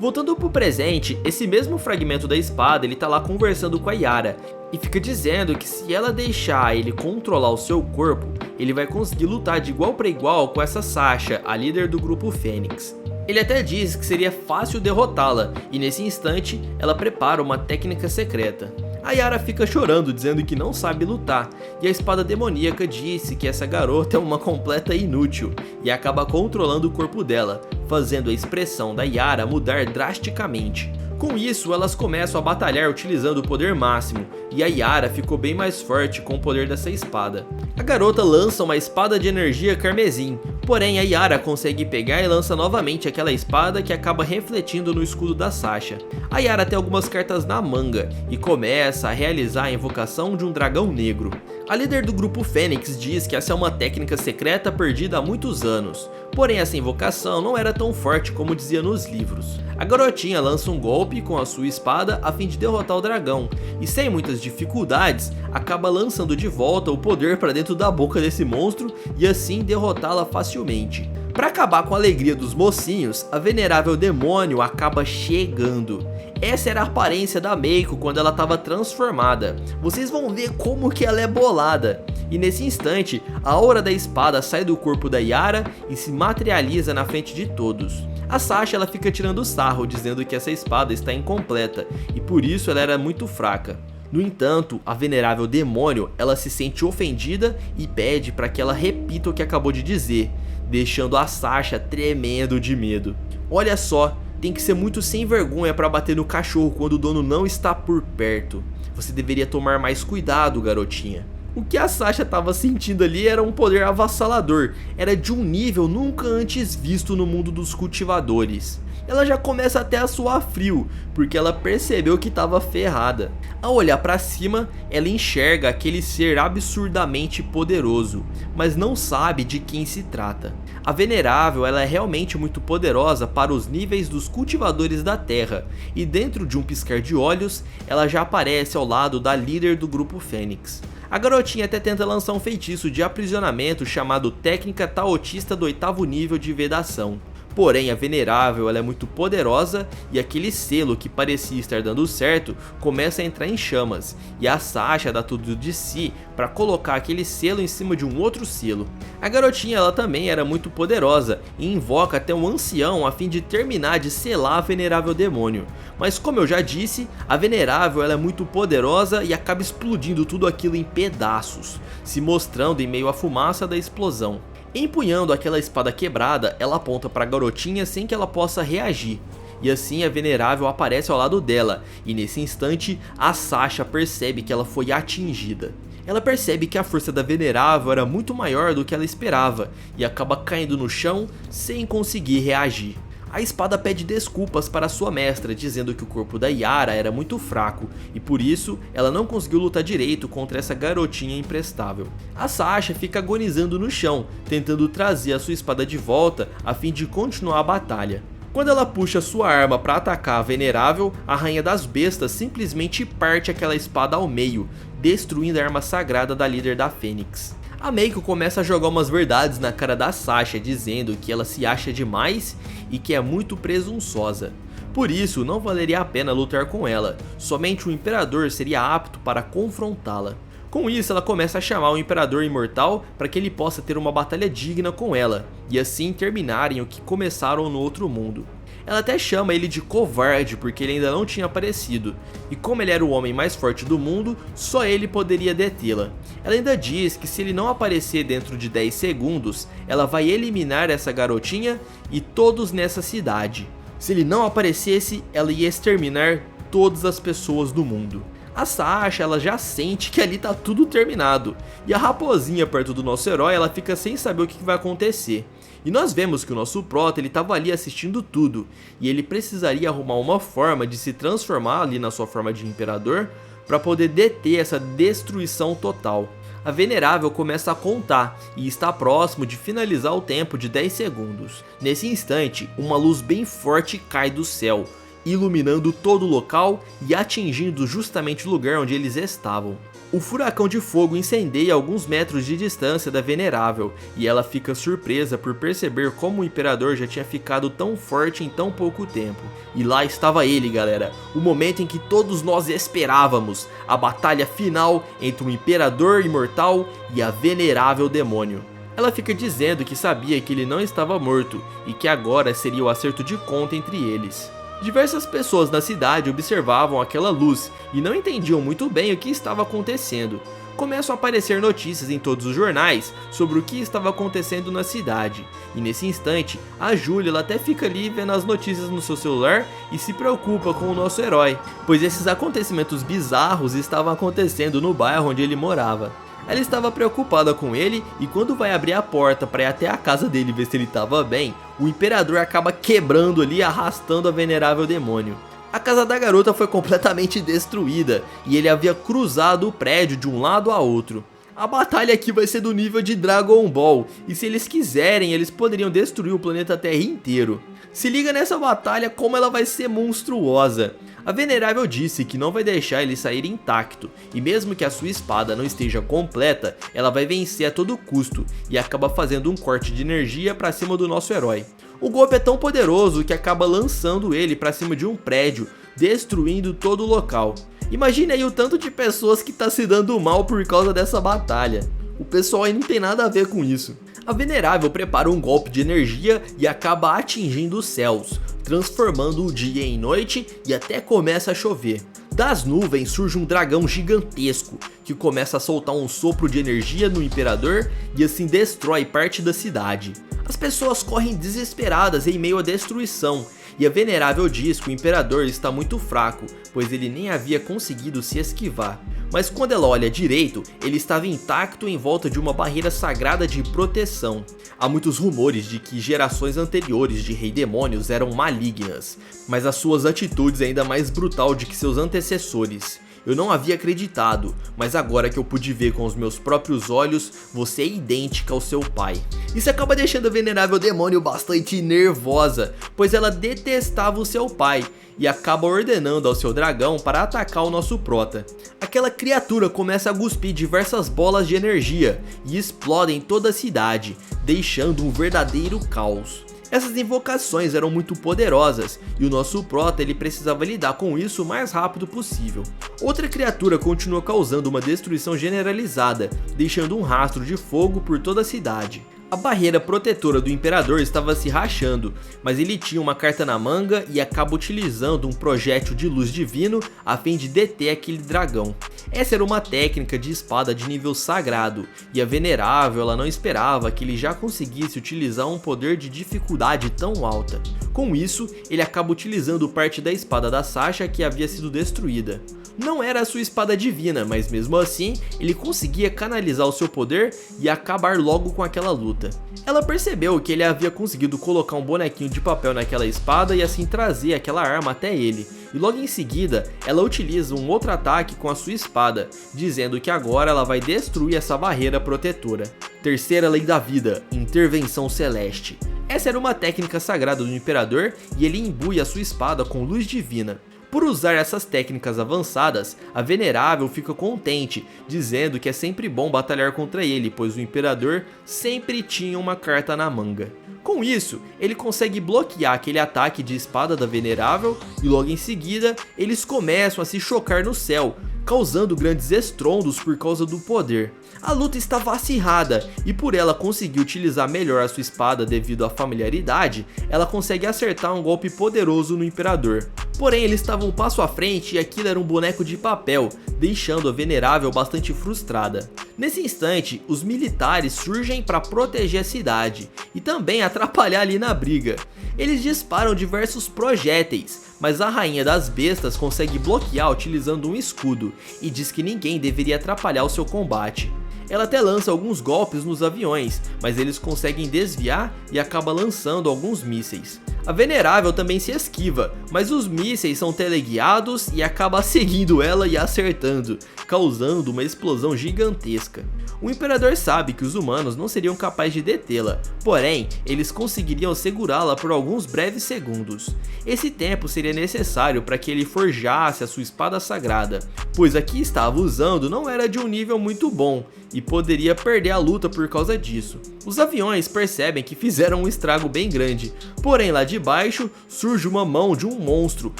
Voltando pro presente, esse mesmo fragmento da espada, ele tá lá conversando com a Yara, e fica dizendo que se ela deixar ele controlar o seu corpo, ele vai conseguir lutar de igual para igual com essa Sasha, a líder do grupo Fênix. Ele até diz que seria fácil derrotá-la, e nesse instante, ela prepara uma técnica secreta. A Yara fica chorando, dizendo que não sabe lutar, e a espada demoníaca disse que essa garota é uma completa inútil, e acaba controlando o corpo dela, fazendo a expressão da Yara mudar drasticamente. Com isso, elas começam a batalhar utilizando o poder máximo, e a Yara ficou bem mais forte com o poder dessa espada. A garota lança uma espada de energia carmesim, porém a Yara consegue pegar e lança novamente aquela espada que acaba refletindo no escudo da Sasha. A Yara tem algumas cartas na manga e começa a realizar a invocação de um dragão negro. A líder do grupo Fênix diz que essa é uma técnica secreta perdida há muitos anos, porém essa invocação não era tão forte como dizia nos livros. A garotinha lança um golpe com a sua espada a fim de derrotar o dragão, e sem muitas dificuldades, acaba lançando de volta o poder para dentro da boca desse monstro e assim derrotá-la facilmente. Para acabar com a alegria dos mocinhos, a venerável demônio acaba chegando. Essa era a aparência da Meiko quando ela estava transformada. Vocês vão ver como que ela é bolada. E nesse instante, a aura da espada sai do corpo da Yara e se materializa na frente de todos. A Sasha ela fica tirando sarro, dizendo que essa espada está incompleta e por isso ela era muito fraca. No entanto, a venerável demônio ela se sente ofendida e pede para que ela repita o que acabou de dizer, deixando a Sasha tremendo de medo. Olha só, tem que ser muito sem vergonha para bater no cachorro quando o dono não está por perto. Você deveria tomar mais cuidado, garotinha. O que a Sasha estava sentindo ali era um poder avassalador, era de um nível nunca antes visto no mundo dos cultivadores. Ela já começa até a suar frio, porque ela percebeu que estava ferrada. Ao olhar para cima, ela enxerga aquele ser absurdamente poderoso, mas não sabe de quem se trata. A venerável ela é realmente muito poderosa para os níveis dos cultivadores da terra, e dentro de um piscar de olhos, ela já aparece ao lado da líder do grupo Fênix. A garotinha até tenta lançar um feitiço de aprisionamento chamado Técnica Taotista do 8º nível de vedação. Porém, a venerável ela é muito poderosa e aquele selo que parecia estar dando certo começa a entrar em chamas, e a Sasha dá tudo de si para colocar aquele selo em cima de um outro selo. A garotinha ela também era muito poderosa e invoca até um ancião a fim de terminar de selar a venerável demônio. Mas como eu já disse, a venerável ela é muito poderosa e acaba explodindo tudo aquilo em pedaços, se mostrando em meio à fumaça da explosão. Empunhando aquela espada quebrada, ela aponta para a garotinha sem que ela possa reagir. E assim a venerável aparece ao lado dela, e nesse instante a Sasha percebe que ela foi atingida. Ela percebe que a força da venerável era muito maior do que ela esperava, e acaba caindo no chão sem conseguir reagir. A espada pede desculpas para sua mestra, dizendo que o corpo da Yara era muito fraco e por isso ela não conseguiu lutar direito contra essa garotinha imprestável. A Sasha fica agonizando no chão, tentando trazer a sua espada de volta a fim de continuar a batalha. Quando ela puxa sua arma para atacar a venerável, a rainha das bestas simplesmente parte aquela espada ao meio, destruindo a arma sagrada da líder da Fênix. A Meiko começa a jogar umas verdades na cara da Sasha, dizendo que ela se acha demais e que é muito presunçosa. Por isso, não valeria a pena lutar com ela, somente o Imperador seria apto para confrontá-la. Com isso, ela começa a chamar o Imperador Imortal para que ele possa ter uma batalha digna com ela, e assim terminarem o que começaram no outro mundo. Ela até chama ele de covarde porque ele ainda não tinha aparecido, e como ele era o homem mais forte do mundo, só ele poderia detê-la. Ela ainda diz que se ele não aparecer dentro de 10 segundos, ela vai eliminar essa garotinha e todos nessa cidade. Se ele não aparecesse, ela ia exterminar todas as pessoas do mundo. A Sasha, ela já sente que ali tá tudo terminado, e a raposinha perto do nosso herói, ela fica sem saber o que vai acontecer. E nós vemos que o nosso prota, ele tava ali assistindo tudo, e ele precisaria arrumar uma forma de se transformar ali na sua forma de imperador, para poder deter essa destruição total. A Venerável começa a contar e está próximo de finalizar o tempo de 10 segundos. Nesse instante, uma luz bem forte cai do céu, iluminando todo o local e atingindo justamente o lugar onde eles estavam. O furacão de fogo incendeia a alguns metros de distância da Venerável, e ela fica surpresa por perceber como o Imperador já tinha ficado tão forte em tão pouco tempo. E lá estava ele, galera, o momento em que todos nós esperávamos, a batalha final entre o Imperador Imortal e a Venerável Demônio. Ela fica dizendo que sabia que ele não estava morto e que agora seria o acerto de conta entre eles. Diversas pessoas na cidade observavam aquela luz e não entendiam muito bem o que estava acontecendo. Começam a aparecer notícias em todos os jornais sobre o que estava acontecendo na cidade. E nesse instante, a Júlia ela até fica ali vendo as notícias no seu celular e se preocupa com o nosso herói, pois esses acontecimentos bizarros estavam acontecendo no bairro onde ele morava. Ela estava preocupada com ele e quando vai abrir a porta para ir até a casa dele ver se ele estava bem, o Imperador acaba quebrando ali, arrastando a Venerável Demônio. A casa da garota foi completamente destruída e ele havia cruzado o prédio de um lado a outro. A batalha aqui vai ser do nível de Dragon Ball e se eles quiserem eles poderiam destruir o planeta Terra inteiro. Se liga nessa batalha como ela vai ser monstruosa. A Venerável disse que não vai deixar ele sair intacto, e mesmo que a sua espada não esteja completa, ela vai vencer a todo custo, e acaba fazendo um corte de energia para cima do nosso herói. O golpe é tão poderoso que acaba lançando ele para cima de um prédio, destruindo todo o local. Imagine aí o tanto de pessoas que tá se dando mal por causa dessa batalha. O pessoal aí não tem nada a ver com isso. A Venerável prepara um golpe de energia e acaba atingindo os céus, transformando o dia em noite e até começa a chover. Das nuvens surge um dragão gigantesco, que começa a soltar um sopro de energia no Imperador e assim destrói parte da cidade. As pessoas correm desesperadas em meio à destruição, e a Venerável diz que o Imperador está muito fraco, pois ele nem havia conseguido se esquivar. Mas quando ela olha direito, ele estava intacto em volta de uma barreira sagrada de proteção. Há muitos rumores de que gerações anteriores de Rei Demônios eram malignas, mas as suas atitudes ainda mais brutal do que seus antecessores. Eu não havia acreditado, mas agora que eu pude ver com os meus próprios olhos, você é idêntica ao seu pai. Isso acaba deixando a Venerável Demônio bastante nervosa, pois ela detestava o seu pai, e acaba ordenando ao seu dragão para atacar o nosso prota. Aquela criatura começa a cuspir diversas bolas de energia, e explode em toda a cidade, deixando um verdadeiro caos. Essas invocações eram muito poderosas e o nosso prota ele precisava lidar com isso o mais rápido possível. Outra criatura continua causando uma destruição generalizada, deixando um rastro de fogo por toda a cidade. A barreira protetora do Imperador estava se rachando, mas ele tinha uma carta na manga e acaba utilizando um projétil de luz divino a fim de deter aquele dragão. Essa era uma técnica de espada de nível sagrado, e a Venerável ela não esperava que ele já conseguisse utilizar um poder de dificuldade tão alta. Com isso, ele acaba utilizando parte da espada da Sasha que havia sido destruída. Não era a sua espada divina, mas mesmo assim, ele conseguia canalizar o seu poder e acabar logo com aquela luta. Ela percebeu que ele havia conseguido colocar um bonequinho de papel naquela espada e assim trazer aquela arma até ele. E logo em seguida, ela utiliza um outro ataque com a sua espada, dizendo que agora ela vai destruir essa barreira protetora. Terceira lei da vida, intervenção celeste. Essa era uma técnica sagrada do Imperador e ele imbui a sua espada com luz divina. Por usar essas técnicas avançadas, a Venerável fica contente, dizendo que é sempre bom batalhar contra ele, pois o Imperador sempre tinha uma carta na manga. Com isso, ele consegue bloquear aquele ataque de espada da Venerável e logo em seguida, eles começam a se chocar no céu, causando grandes estrondos por causa do poder. A luta estava acirrada e por ela conseguir utilizar melhor a sua espada devido à familiaridade, ela consegue acertar um golpe poderoso no Imperador. Porém, eles estavam um passo à frente e aquilo era um boneco de papel, deixando a Venerável bastante frustrada. Nesse instante, os militares surgem para proteger a cidade e também atrapalhar ali na briga. Eles disparam diversos projéteis, mas a rainha das bestas consegue bloquear utilizando um escudo e diz que ninguém deveria atrapalhar o seu combate. Ela até lança alguns golpes nos aviões, mas eles conseguem desviar e acaba lançando alguns mísseis. A Venerável também se esquiva, mas os mísseis são teleguiados e acaba seguindo ela e acertando, causando uma explosão gigantesca. O Imperador sabe que os humanos não seriam capazes de detê-la, porém, eles conseguiriam segurá-la por alguns breves segundos. Esse tempo seria necessário para que ele forjasse a sua espada sagrada, pois a que estava usando não era de um nível muito bom e poderia perder a luta por causa disso. Os aviões percebem que fizeram um estrago bem grande, porém lá de baixo surge uma mão de um monstro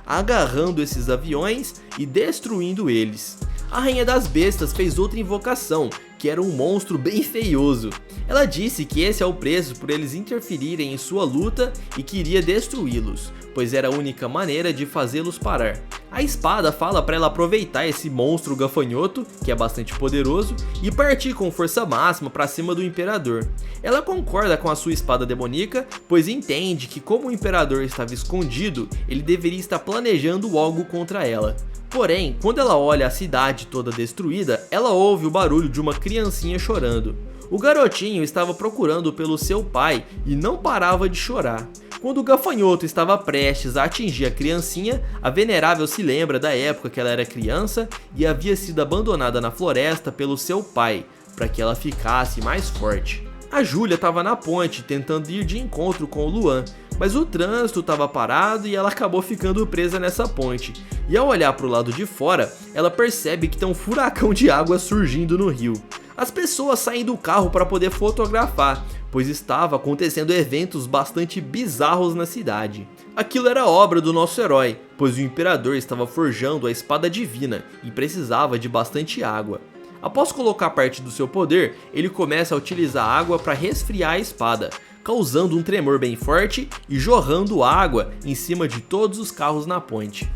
agarrando esses aviões e destruindo eles. A Rainha das Bestas fez outra invocação, que era um monstro bem feioso. Ela disse que esse é o preço por eles interferirem em sua luta e queria destruí-los, pois era a única maneira de fazê-los parar. A espada fala para ela aproveitar esse monstro gafanhoto, que é bastante poderoso, e partir com força máxima para cima do Imperador. Ela concorda com a sua espada demoníaca, pois entende que como o Imperador estava escondido, ele deveria estar planejando algo contra ela. Porém, quando ela olha a cidade toda destruída, ela ouve o barulho de uma criancinha chorando. O garotinho estava procurando pelo seu pai e não parava de chorar. Quando o gafanhoto estava prestes a atingir a criancinha, a Venerável se lembra da época que ela era criança e havia sido abandonada na floresta pelo seu pai, para que ela ficasse mais forte. A Júlia estava na ponte tentando ir de encontro com o Luan, mas o trânsito estava parado e ela acabou ficando presa nessa ponte. E ao olhar para o lado de fora, ela percebe que tem um furacão de água surgindo no rio. As pessoas saem do carro para poder fotografar, pois estava acontecendo eventos bastante bizarros na cidade. Aquilo era obra do nosso herói, pois o Imperador estava forjando a espada divina e precisava de bastante água. Após colocar parte do seu poder, ele começa a utilizar água para resfriar a espada, causando um tremor bem forte e jorrando água em cima de todos os carros na ponte.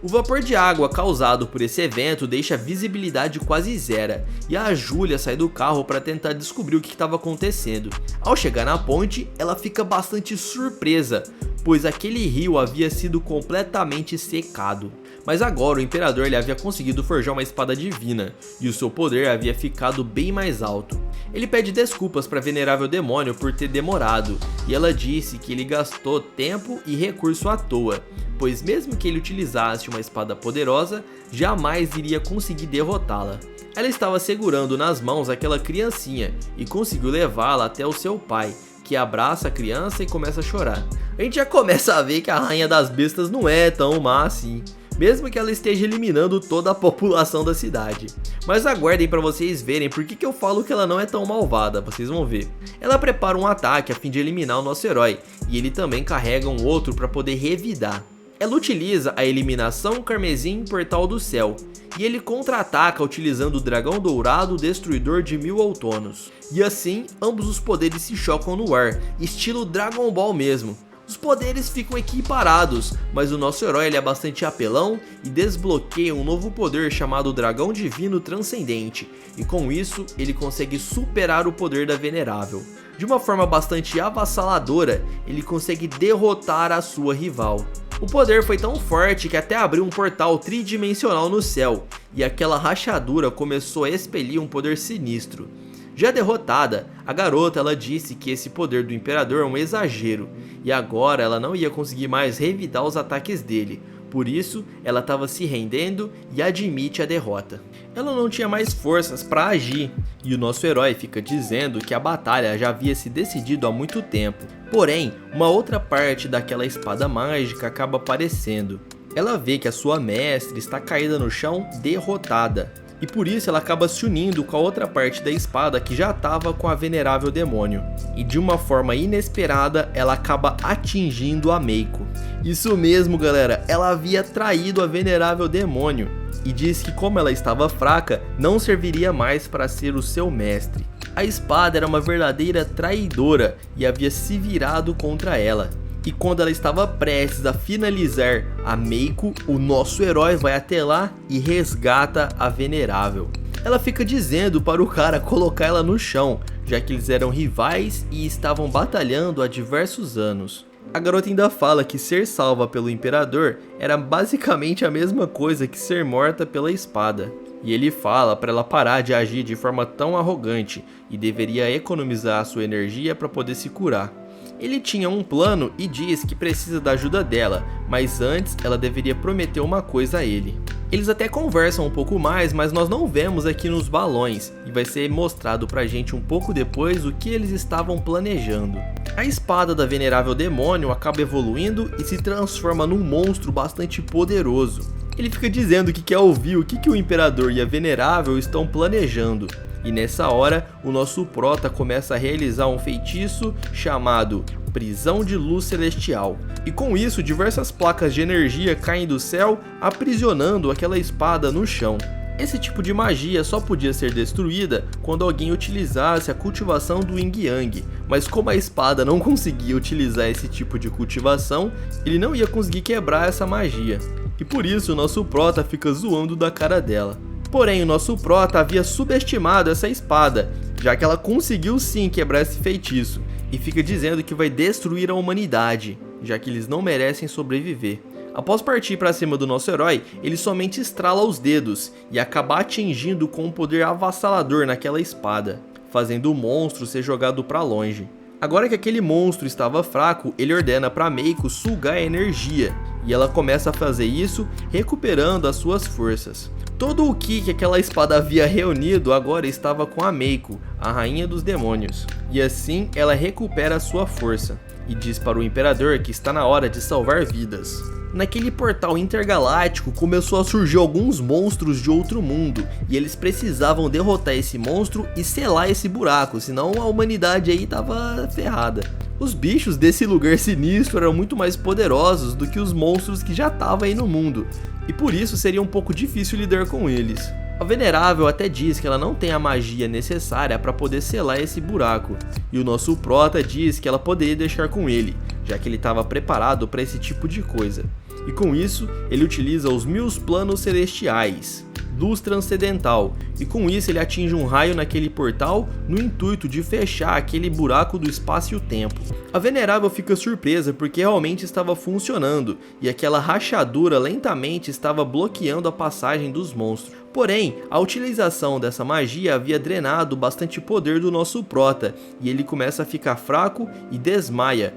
O vapor de água causado por esse evento deixa a visibilidade quase zero, e a Júlia sai do carro para tentar descobrir o que estava acontecendo. Ao chegar na ponte, ela fica bastante surpresa, pois aquele rio havia sido completamente secado. Mas agora o Imperador ele havia conseguido forjar uma espada divina, e o seu poder havia ficado bem mais alto. Ele pede desculpas para a Venerável Demônio por ter demorado, e ela disse que ele gastou tempo e recurso à toa, pois mesmo que ele utilizasse uma espada poderosa, jamais iria conseguir derrotá-la. Ela estava segurando nas mãos aquela criancinha e conseguiu levá-la até o seu pai, que abraça a criança e começa a chorar. A gente já começa a ver que a Rainha das Bestas não é tão má assim, mesmo que ela esteja eliminando toda a população da cidade. Mas aguardem para vocês verem por que eu falo que ela não é tão malvada, vocês vão ver. Ela prepara um ataque a fim de eliminar o nosso herói, e ele também carrega um outro para poder revidar. Ela utiliza a eliminação carmesim Portal do Céu, e ele contra-ataca utilizando o Dragão Dourado Destruidor de 1000 Outonos. E assim, ambos os poderes se chocam no ar, estilo Dragon Ball mesmo. Os poderes ficam equiparados, mas o nosso herói ele é bastante apelão e desbloqueia um novo poder chamado Dragão Divino Transcendente, e com isso ele consegue superar o poder da Venerável. De uma forma bastante avassaladora, ele consegue derrotar a sua rival. O poder foi tão forte que até abriu um portal tridimensional no céu, e aquela rachadura começou a expelir um poder sinistro. Já derrotada, a garota ela disse que esse poder do Imperador é um exagero, e agora ela não ia conseguir mais revidar os ataques dele, por isso ela estava se rendendo e admite a derrota. Ela não tinha mais forças para agir, e o nosso herói fica dizendo que a batalha já havia se decidido há muito tempo. Porém, uma outra parte daquela espada mágica acaba aparecendo. Ela vê que a sua mestre está caída no chão derrotada, e por isso ela acaba se unindo com a outra parte da espada que já estava com a Venerável Demônio. E de uma forma inesperada, ela acaba atingindo a Meiko. Isso mesmo, galera, ela havia traído a Venerável Demônio e disse que como ela estava fraca, não serviria mais para ser o seu mestre. A espada era uma verdadeira traidora e havia se virado contra ela. E quando ela estava prestes a finalizar a Meiko, o nosso herói vai até lá e resgata a Venerável. Ela fica dizendo para o cara colocar ela no chão, já que eles eram rivais e estavam batalhando há diversos anos. A garota ainda fala que ser salva pelo imperador era basicamente a mesma coisa que ser morta pela espada. E ele fala para ela parar de agir de forma tão arrogante e deveria economizar a sua energia para poder se curar. Ele tinha um plano e diz que precisa da ajuda dela, mas antes ela deveria prometer uma coisa a ele. Eles até conversam um pouco mais, mas nós não vemos aqui nos balões, e vai ser mostrado pra gente um pouco depois o que eles estavam planejando. A espada da Venerável Demônio acaba evoluindo e se transforma num monstro bastante poderoso. Ele fica dizendo que quer ouvir o que o Imperador e a Venerável estão planejando. E nessa hora, o nosso prota começa a realizar um feitiço chamado Prisão de Luz Celestial. E com isso, diversas placas de energia caem do céu, aprisionando aquela espada no chão. Esse tipo de magia só podia ser destruída quando alguém utilizasse a cultivação do Yin Yang, mas como a espada não conseguia utilizar esse tipo de cultivação, ele não ia conseguir quebrar essa magia. E por isso o nosso prota fica zoando da cara dela. Porém, o nosso prota havia subestimado essa espada, já que ela conseguiu sim quebrar esse feitiço, e fica dizendo que vai destruir a humanidade, já que eles não merecem sobreviver. Após partir para cima do nosso herói, ele somente estrala os dedos e acaba atingindo com um poder avassalador naquela espada, fazendo o monstro ser jogado para longe. Agora que aquele monstro estava fraco, ele ordena para Meiko sugar a energia, e ela começa a fazer isso, recuperando as suas forças. Todo o ki que aquela espada havia reunido agora estava com a Meiko, a rainha dos demônios, e assim ela recupera a sua força, e diz para o imperador que está na hora de salvar vidas. Naquele portal intergaláctico começou a surgir alguns monstros de outro mundo, e eles precisavam derrotar esse monstro e selar esse buraco, senão a humanidade aí tava ferrada. Os bichos desse lugar sinistro eram muito mais poderosos do que os monstros que já estavam aí no mundo, e por isso seria um pouco difícil lidar com eles. A Venerável até diz que ela não tem a magia necessária para poder selar esse buraco, e o nosso prota diz que ela poderia deixar com ele, já que ele estava preparado para esse tipo de coisa. E com isso, ele utiliza os 1000 planos celestiais, luz transcendental, e com isso ele atinge um raio naquele portal no intuito de fechar aquele buraco do espaço e o tempo. A Venerável fica surpresa porque realmente estava funcionando, e aquela rachadura lentamente estava bloqueando a passagem dos monstros. Porém, a utilização dessa magia havia drenado bastante poder do nosso prota, e ele começa a ficar fraco e desmaia.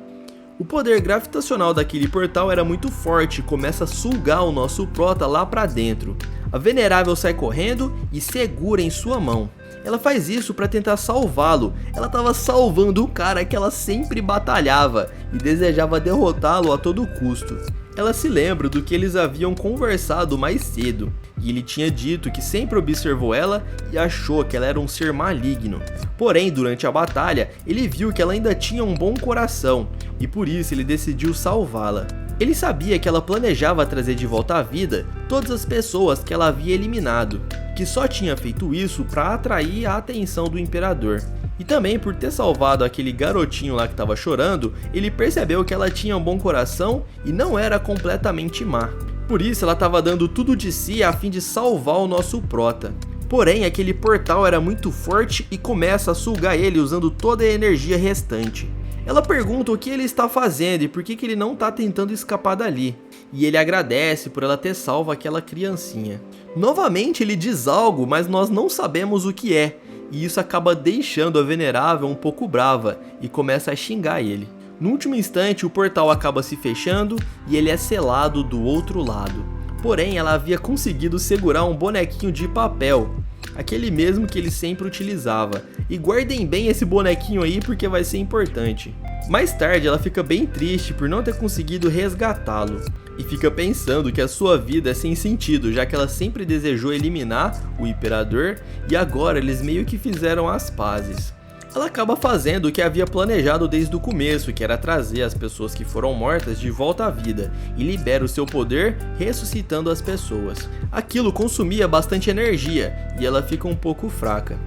O poder gravitacional daquele portal era muito forte e começa a sugar o nosso prota lá pra dentro. A Venerável sai correndo e segura em sua mão. Ela faz isso para tentar salvá-lo. Ela estava salvando o cara que ela sempre batalhava e desejava derrotá-lo a todo custo. Ela se lembra do que eles haviam conversado mais cedo, e ele tinha dito que sempre observou ela e achou que ela era um ser maligno. Porém, durante a batalha, ele viu que ela ainda tinha um bom coração, e por isso ele decidiu salvá-la. Ele sabia que ela planejava trazer de volta à vida todas as pessoas que ela havia eliminado, que só tinha feito isso para atrair a atenção do imperador. E também por ter salvado aquele garotinho lá que estava chorando, ele percebeu que ela tinha um bom coração e não era completamente má. Por isso ela estava dando tudo de si a fim de salvar o nosso prota. Porém, aquele portal era muito forte e começa a sugar ele usando toda a energia restante. Ela pergunta o que ele está fazendo e por que ele não está tentando escapar dali. E ele agradece por ela ter salvo aquela criancinha. Novamente ele diz algo, mas nós não sabemos o que é. E isso acaba deixando a Venerável um pouco brava e começa a xingar ele. No último instante, o portal acaba se fechando e ele é selado do outro lado. Porém, ela havia conseguido segurar um bonequinho de papel, aquele mesmo que ele sempre utilizava. E guardem bem esse bonequinho aí porque vai ser importante. Mais tarde, ela fica bem triste por não ter conseguido resgatá-lo. E fica pensando que a sua vida é sem sentido, já que ela sempre desejou eliminar o imperador e agora eles meio que fizeram as pazes. Ela acaba fazendo o que havia planejado desde o começo, que era trazer as pessoas que foram mortas de volta à vida e libera o seu poder ressuscitando as pessoas. Aquilo consumia bastante energia e ela fica um pouco fraca.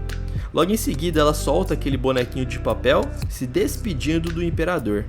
Logo em seguida ela solta aquele bonequinho de papel, se despedindo do imperador.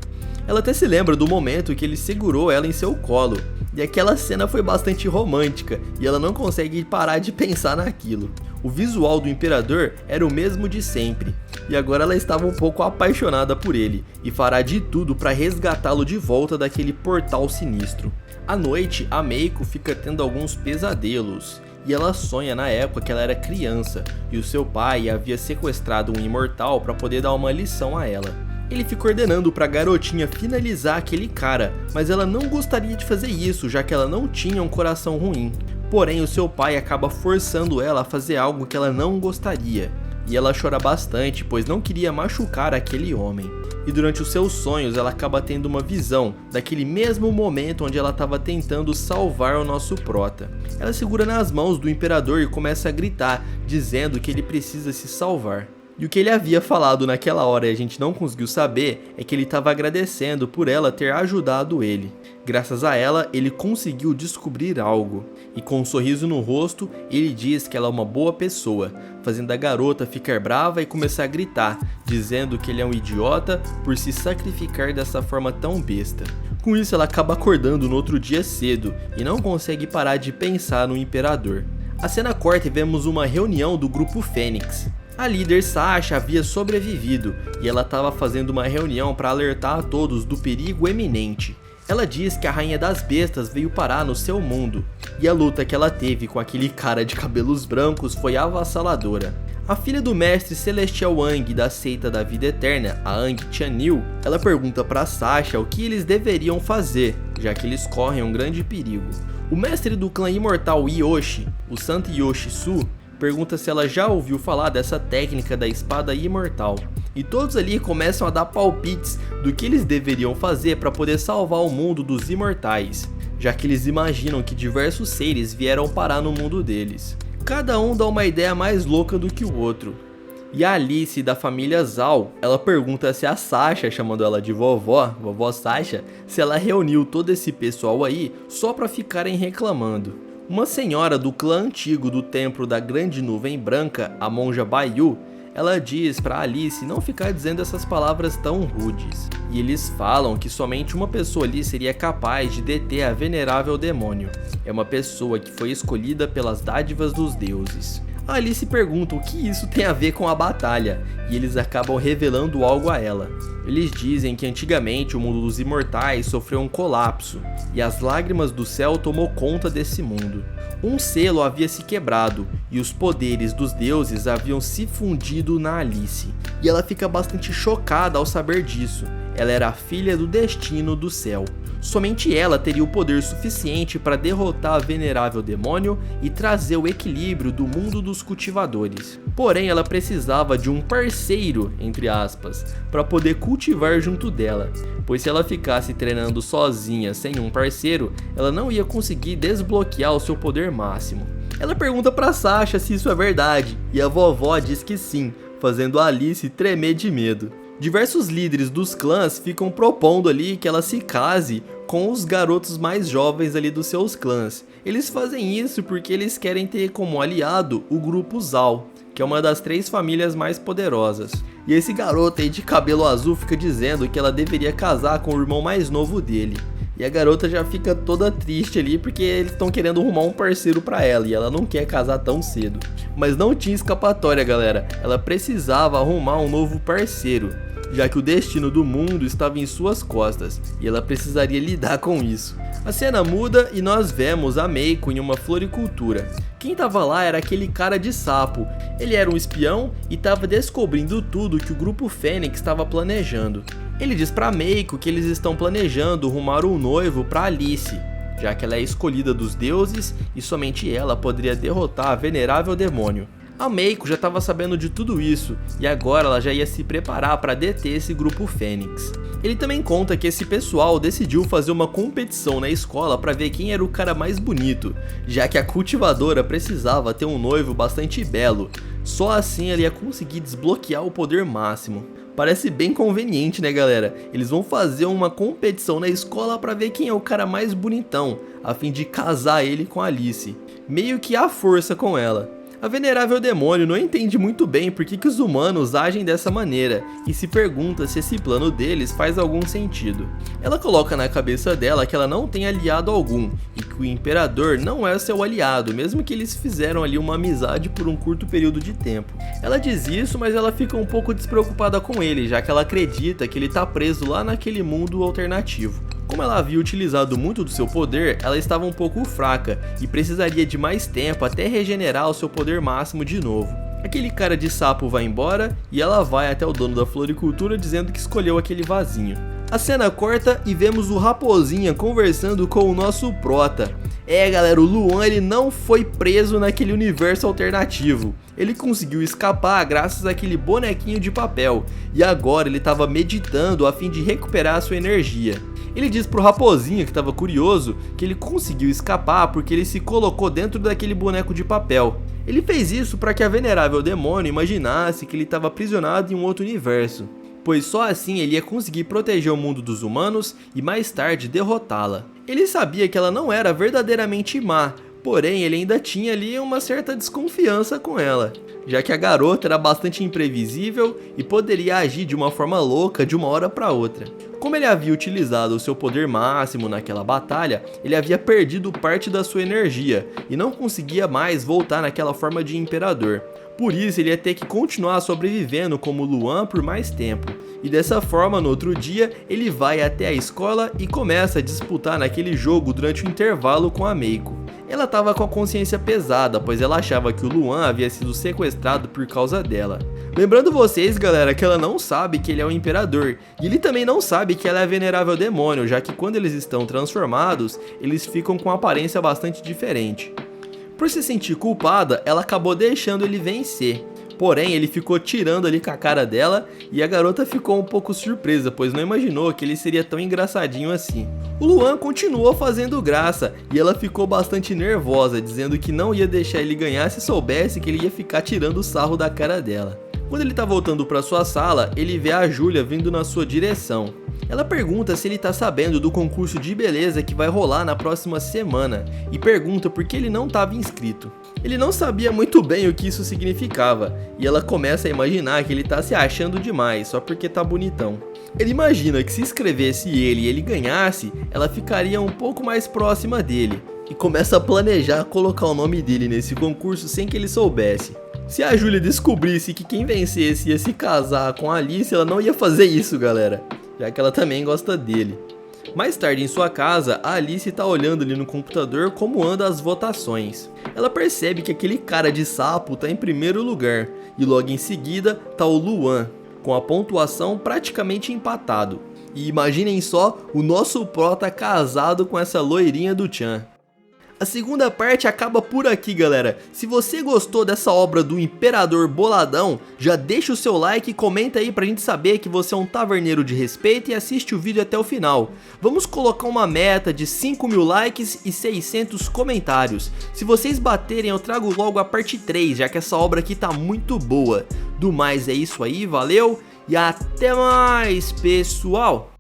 Ela até se lembra do momento que ele segurou ela em seu colo, e aquela cena foi bastante romântica, e ela não consegue parar de pensar naquilo. O visual do imperador era o mesmo de sempre, e agora ela estava um pouco apaixonada por ele, e fará de tudo para resgatá-lo de volta daquele portal sinistro. À noite, a Meiko fica tendo alguns pesadelos, e ela sonha na época que ela era criança, e o seu pai havia sequestrado um imortal para poder dar uma lição a ela. Ele fica ordenando para a garotinha finalizar aquele cara, mas ela não gostaria de fazer isso, já que ela não tinha um coração ruim. Porém, o seu pai acaba forçando ela a fazer algo que ela não gostaria, e ela chora bastante, pois não queria machucar aquele homem. E durante os seus sonhos, ela acaba tendo uma visão daquele mesmo momento onde ela estava tentando salvar o nosso prota. Ela segura nas mãos do imperador e começa a gritar, dizendo que ele precisa se salvar. E o que ele havia falado naquela hora e a gente não conseguiu saber é que ele estava agradecendo por ela ter ajudado ele. Graças a ela, ele conseguiu descobrir algo. E com um sorriso no rosto, ele diz que ela é uma boa pessoa, fazendo a garota ficar brava e começar a gritar, dizendo que ele é um idiota por se sacrificar dessa forma tão besta. Com isso, ela acaba acordando no outro dia cedo e não consegue parar de pensar no imperador. A cena corta e vemos uma reunião do grupo Fênix. A líder Sasha havia sobrevivido e ela estava fazendo uma reunião para alertar a todos do perigo eminente. Ela diz que a Rainha das Bestas veio parar no seu mundo, e a luta que ela teve com aquele cara de cabelos brancos foi avassaladora. A filha do mestre Celestial Aang da seita da vida eterna, a Aang Chanil, ela pergunta para Sasha o que eles deveriam fazer, já que eles correm um grande perigo. O mestre do clã imortal Yoshi, o Santo Yoshi Su, pergunta se ela já ouviu falar dessa técnica da espada imortal. E todos ali começam a dar palpites do que eles deveriam fazer para poder salvar o mundo dos imortais, já que eles imaginam que diversos seres vieram parar no mundo deles. Cada um dá uma ideia mais louca do que o outro. E a Alice da família Zal, ela pergunta se a Sasha, chamando ela de vovó Sasha, se ela reuniu todo esse pessoal aí só para ficarem reclamando. Uma senhora do clã antigo do templo da Grande Nuvem Branca, a monja Baiyu, ela diz para Alice não ficar dizendo essas palavras tão rudes. E eles falam que somente uma pessoa ali seria capaz de deter a venerável demônio. É uma pessoa que foi escolhida pelas dádivas dos deuses. A Alice pergunta o que isso tem a ver com a batalha, e eles acabam revelando algo a ela. Eles dizem que antigamente o mundo dos imortais sofreu um colapso, e as lágrimas do céu tomou conta desse mundo. Um selo havia se quebrado, e os poderes dos deuses haviam se fundido na Alice. E ela fica bastante chocada ao saber disso. Ela era a filha do destino do céu. Somente ela teria o poder suficiente para derrotar a venerável demônio e trazer o equilíbrio do mundo dos cultivadores. Porém, ela precisava de um parceiro, entre aspas, para poder cultivar junto dela, pois se ela ficasse treinando sozinha sem um parceiro, ela não ia conseguir desbloquear o seu poder máximo. Ela pergunta para Sasha se isso é verdade, e a vovó diz que sim, fazendo a Alice tremer de medo. Diversos líderes dos clãs ficam propondo ali que ela se case com os garotos mais jovens ali dos seus clãs. Eles fazem isso porque eles querem ter como aliado o grupo Zal, que é uma das 3 famílias mais poderosas. E esse garoto aí de cabelo azul fica dizendo que ela deveria casar com o irmão mais novo dele. E a garota já fica toda triste ali porque eles estão querendo arrumar um parceiro pra ela e ela não quer casar tão cedo. Mas não tinha escapatória, galera. Ela precisava arrumar um novo parceiro, já que o destino do mundo estava em suas costas e ela precisaria lidar com isso. A cena muda e nós vemos a Meiko em uma floricultura. Quem tava lá era aquele cara de sapo. Ele era um espião e estava descobrindo tudo que o grupo Fênix estava planejando. Ele diz pra Meiko que eles estão planejando arrumar um noivo pra Alice, já que ela é escolhida dos deuses e somente ela poderia derrotar a venerável demônio. A Meiko já estava sabendo de tudo isso e agora ela já ia se preparar para deter esse grupo Fênix. Ele também conta que esse pessoal decidiu fazer uma competição na escola para ver quem era o cara mais bonito, já que a cultivadora precisava ter um noivo bastante belo, só assim ela ia conseguir desbloquear o poder máximo. Parece bem conveniente, né, galera? Eles vão fazer uma competição na escola para ver quem é o cara mais bonitão, a fim de casar ele com a Alice, meio que à força com ela. A Venerável Demônio não entende muito bem por que os humanos agem dessa maneira e se pergunta se esse plano deles faz algum sentido. Ela coloca na cabeça dela que ela não tem aliado algum e que o Imperador não é seu aliado, mesmo que eles fizeram ali uma amizade por um curto período de tempo. Ela diz isso, mas ela fica um pouco despreocupada com ele, já que ela acredita que ele está preso lá naquele mundo alternativo. Como ela havia utilizado muito do seu poder, ela estava um pouco fraca e precisaria de mais tempo até regenerar o seu poder máximo de novo. Aquele cara de sapo vai embora e ela vai até o dono da floricultura dizendo que escolheu aquele vasinho. A cena corta e vemos o Raposinha conversando com o nosso prota. Galera, o Luan ele não foi preso naquele universo alternativo. Ele conseguiu escapar graças àquele bonequinho de papel e agora ele estava meditando a fim de recuperar sua energia. Ele diz pro Raposinha, que estava curioso, que ele conseguiu escapar porque ele se colocou dentro daquele boneco de papel. Ele fez isso para que a Venerável Demônio imaginasse que ele estava aprisionado em um outro universo, pois só assim ele ia conseguir proteger o mundo dos humanos e mais tarde derrotá-la. Ele sabia que ela não era verdadeiramente má, porém ele ainda tinha ali uma certa desconfiança com ela, já que a garota era bastante imprevisível e poderia agir de uma forma louca de uma hora para outra. Como ele havia utilizado o seu poder máximo naquela batalha, ele havia perdido parte da sua energia e não conseguia mais voltar naquela forma de imperador. Por isso ele ia ter que continuar sobrevivendo como Luan por mais tempo. E dessa forma, no outro dia, ele vai até a escola e começa a disputar naquele jogo durante o intervalo com a Meiko. Ela estava com a consciência pesada, pois ela achava que o Luan havia sido sequestrado por causa dela. Lembrando vocês, galera, que ela não sabe que ele é o Imperador, e ele também não sabe que ela é a Venerável Demônio, já que quando eles estão transformados, eles ficam com uma aparência bastante diferente. Por se sentir culpada, ela acabou deixando ele vencer. Porém, ele ficou tirando ali com a cara dela e a garota ficou um pouco surpresa, pois não imaginou que ele seria tão engraçadinho assim. O Luan continuou fazendo graça e ela ficou bastante nervosa, dizendo que não ia deixar ele ganhar se soubesse que ele ia ficar tirando o sarro da cara dela. Quando ele tá voltando para sua sala, ele vê a Júlia vindo na sua direção. Ela pergunta se ele tá sabendo do concurso de beleza que vai rolar na próxima semana e pergunta por que ele não estava inscrito. Ele não sabia muito bem o que isso significava e ela começa a imaginar que ele tá se achando demais só porque tá bonitão. Ele imagina que se inscrevesse ele e ele ganhasse, ela ficaria um pouco mais próxima dele e começa a planejar colocar o nome dele nesse concurso sem que ele soubesse. Se a Júlia descobrisse que quem vencesse ia se casar com a Alice, ela não ia fazer isso, galera, já que ela também gosta dele. Mais tarde em sua casa, a Alice tá olhando ali no computador como andam as votações. Ela percebe que aquele cara de sapo tá em primeiro lugar e logo em seguida tá o Luan, com a pontuação praticamente empatado. E imaginem só o nosso prota casado com essa loirinha do Chan. A segunda parte acaba por aqui, galera. Se você gostou dessa obra do Imperador Boladão, já deixa o seu like e comenta aí pra gente saber que você é um taverneiro de respeito e assiste o vídeo até o final. Vamos colocar uma meta de 5.000 likes e 600 comentários. Se vocês baterem, eu trago logo a parte 3, já que essa obra aqui tá muito boa. Do mais é isso aí, valeu e até mais, pessoal!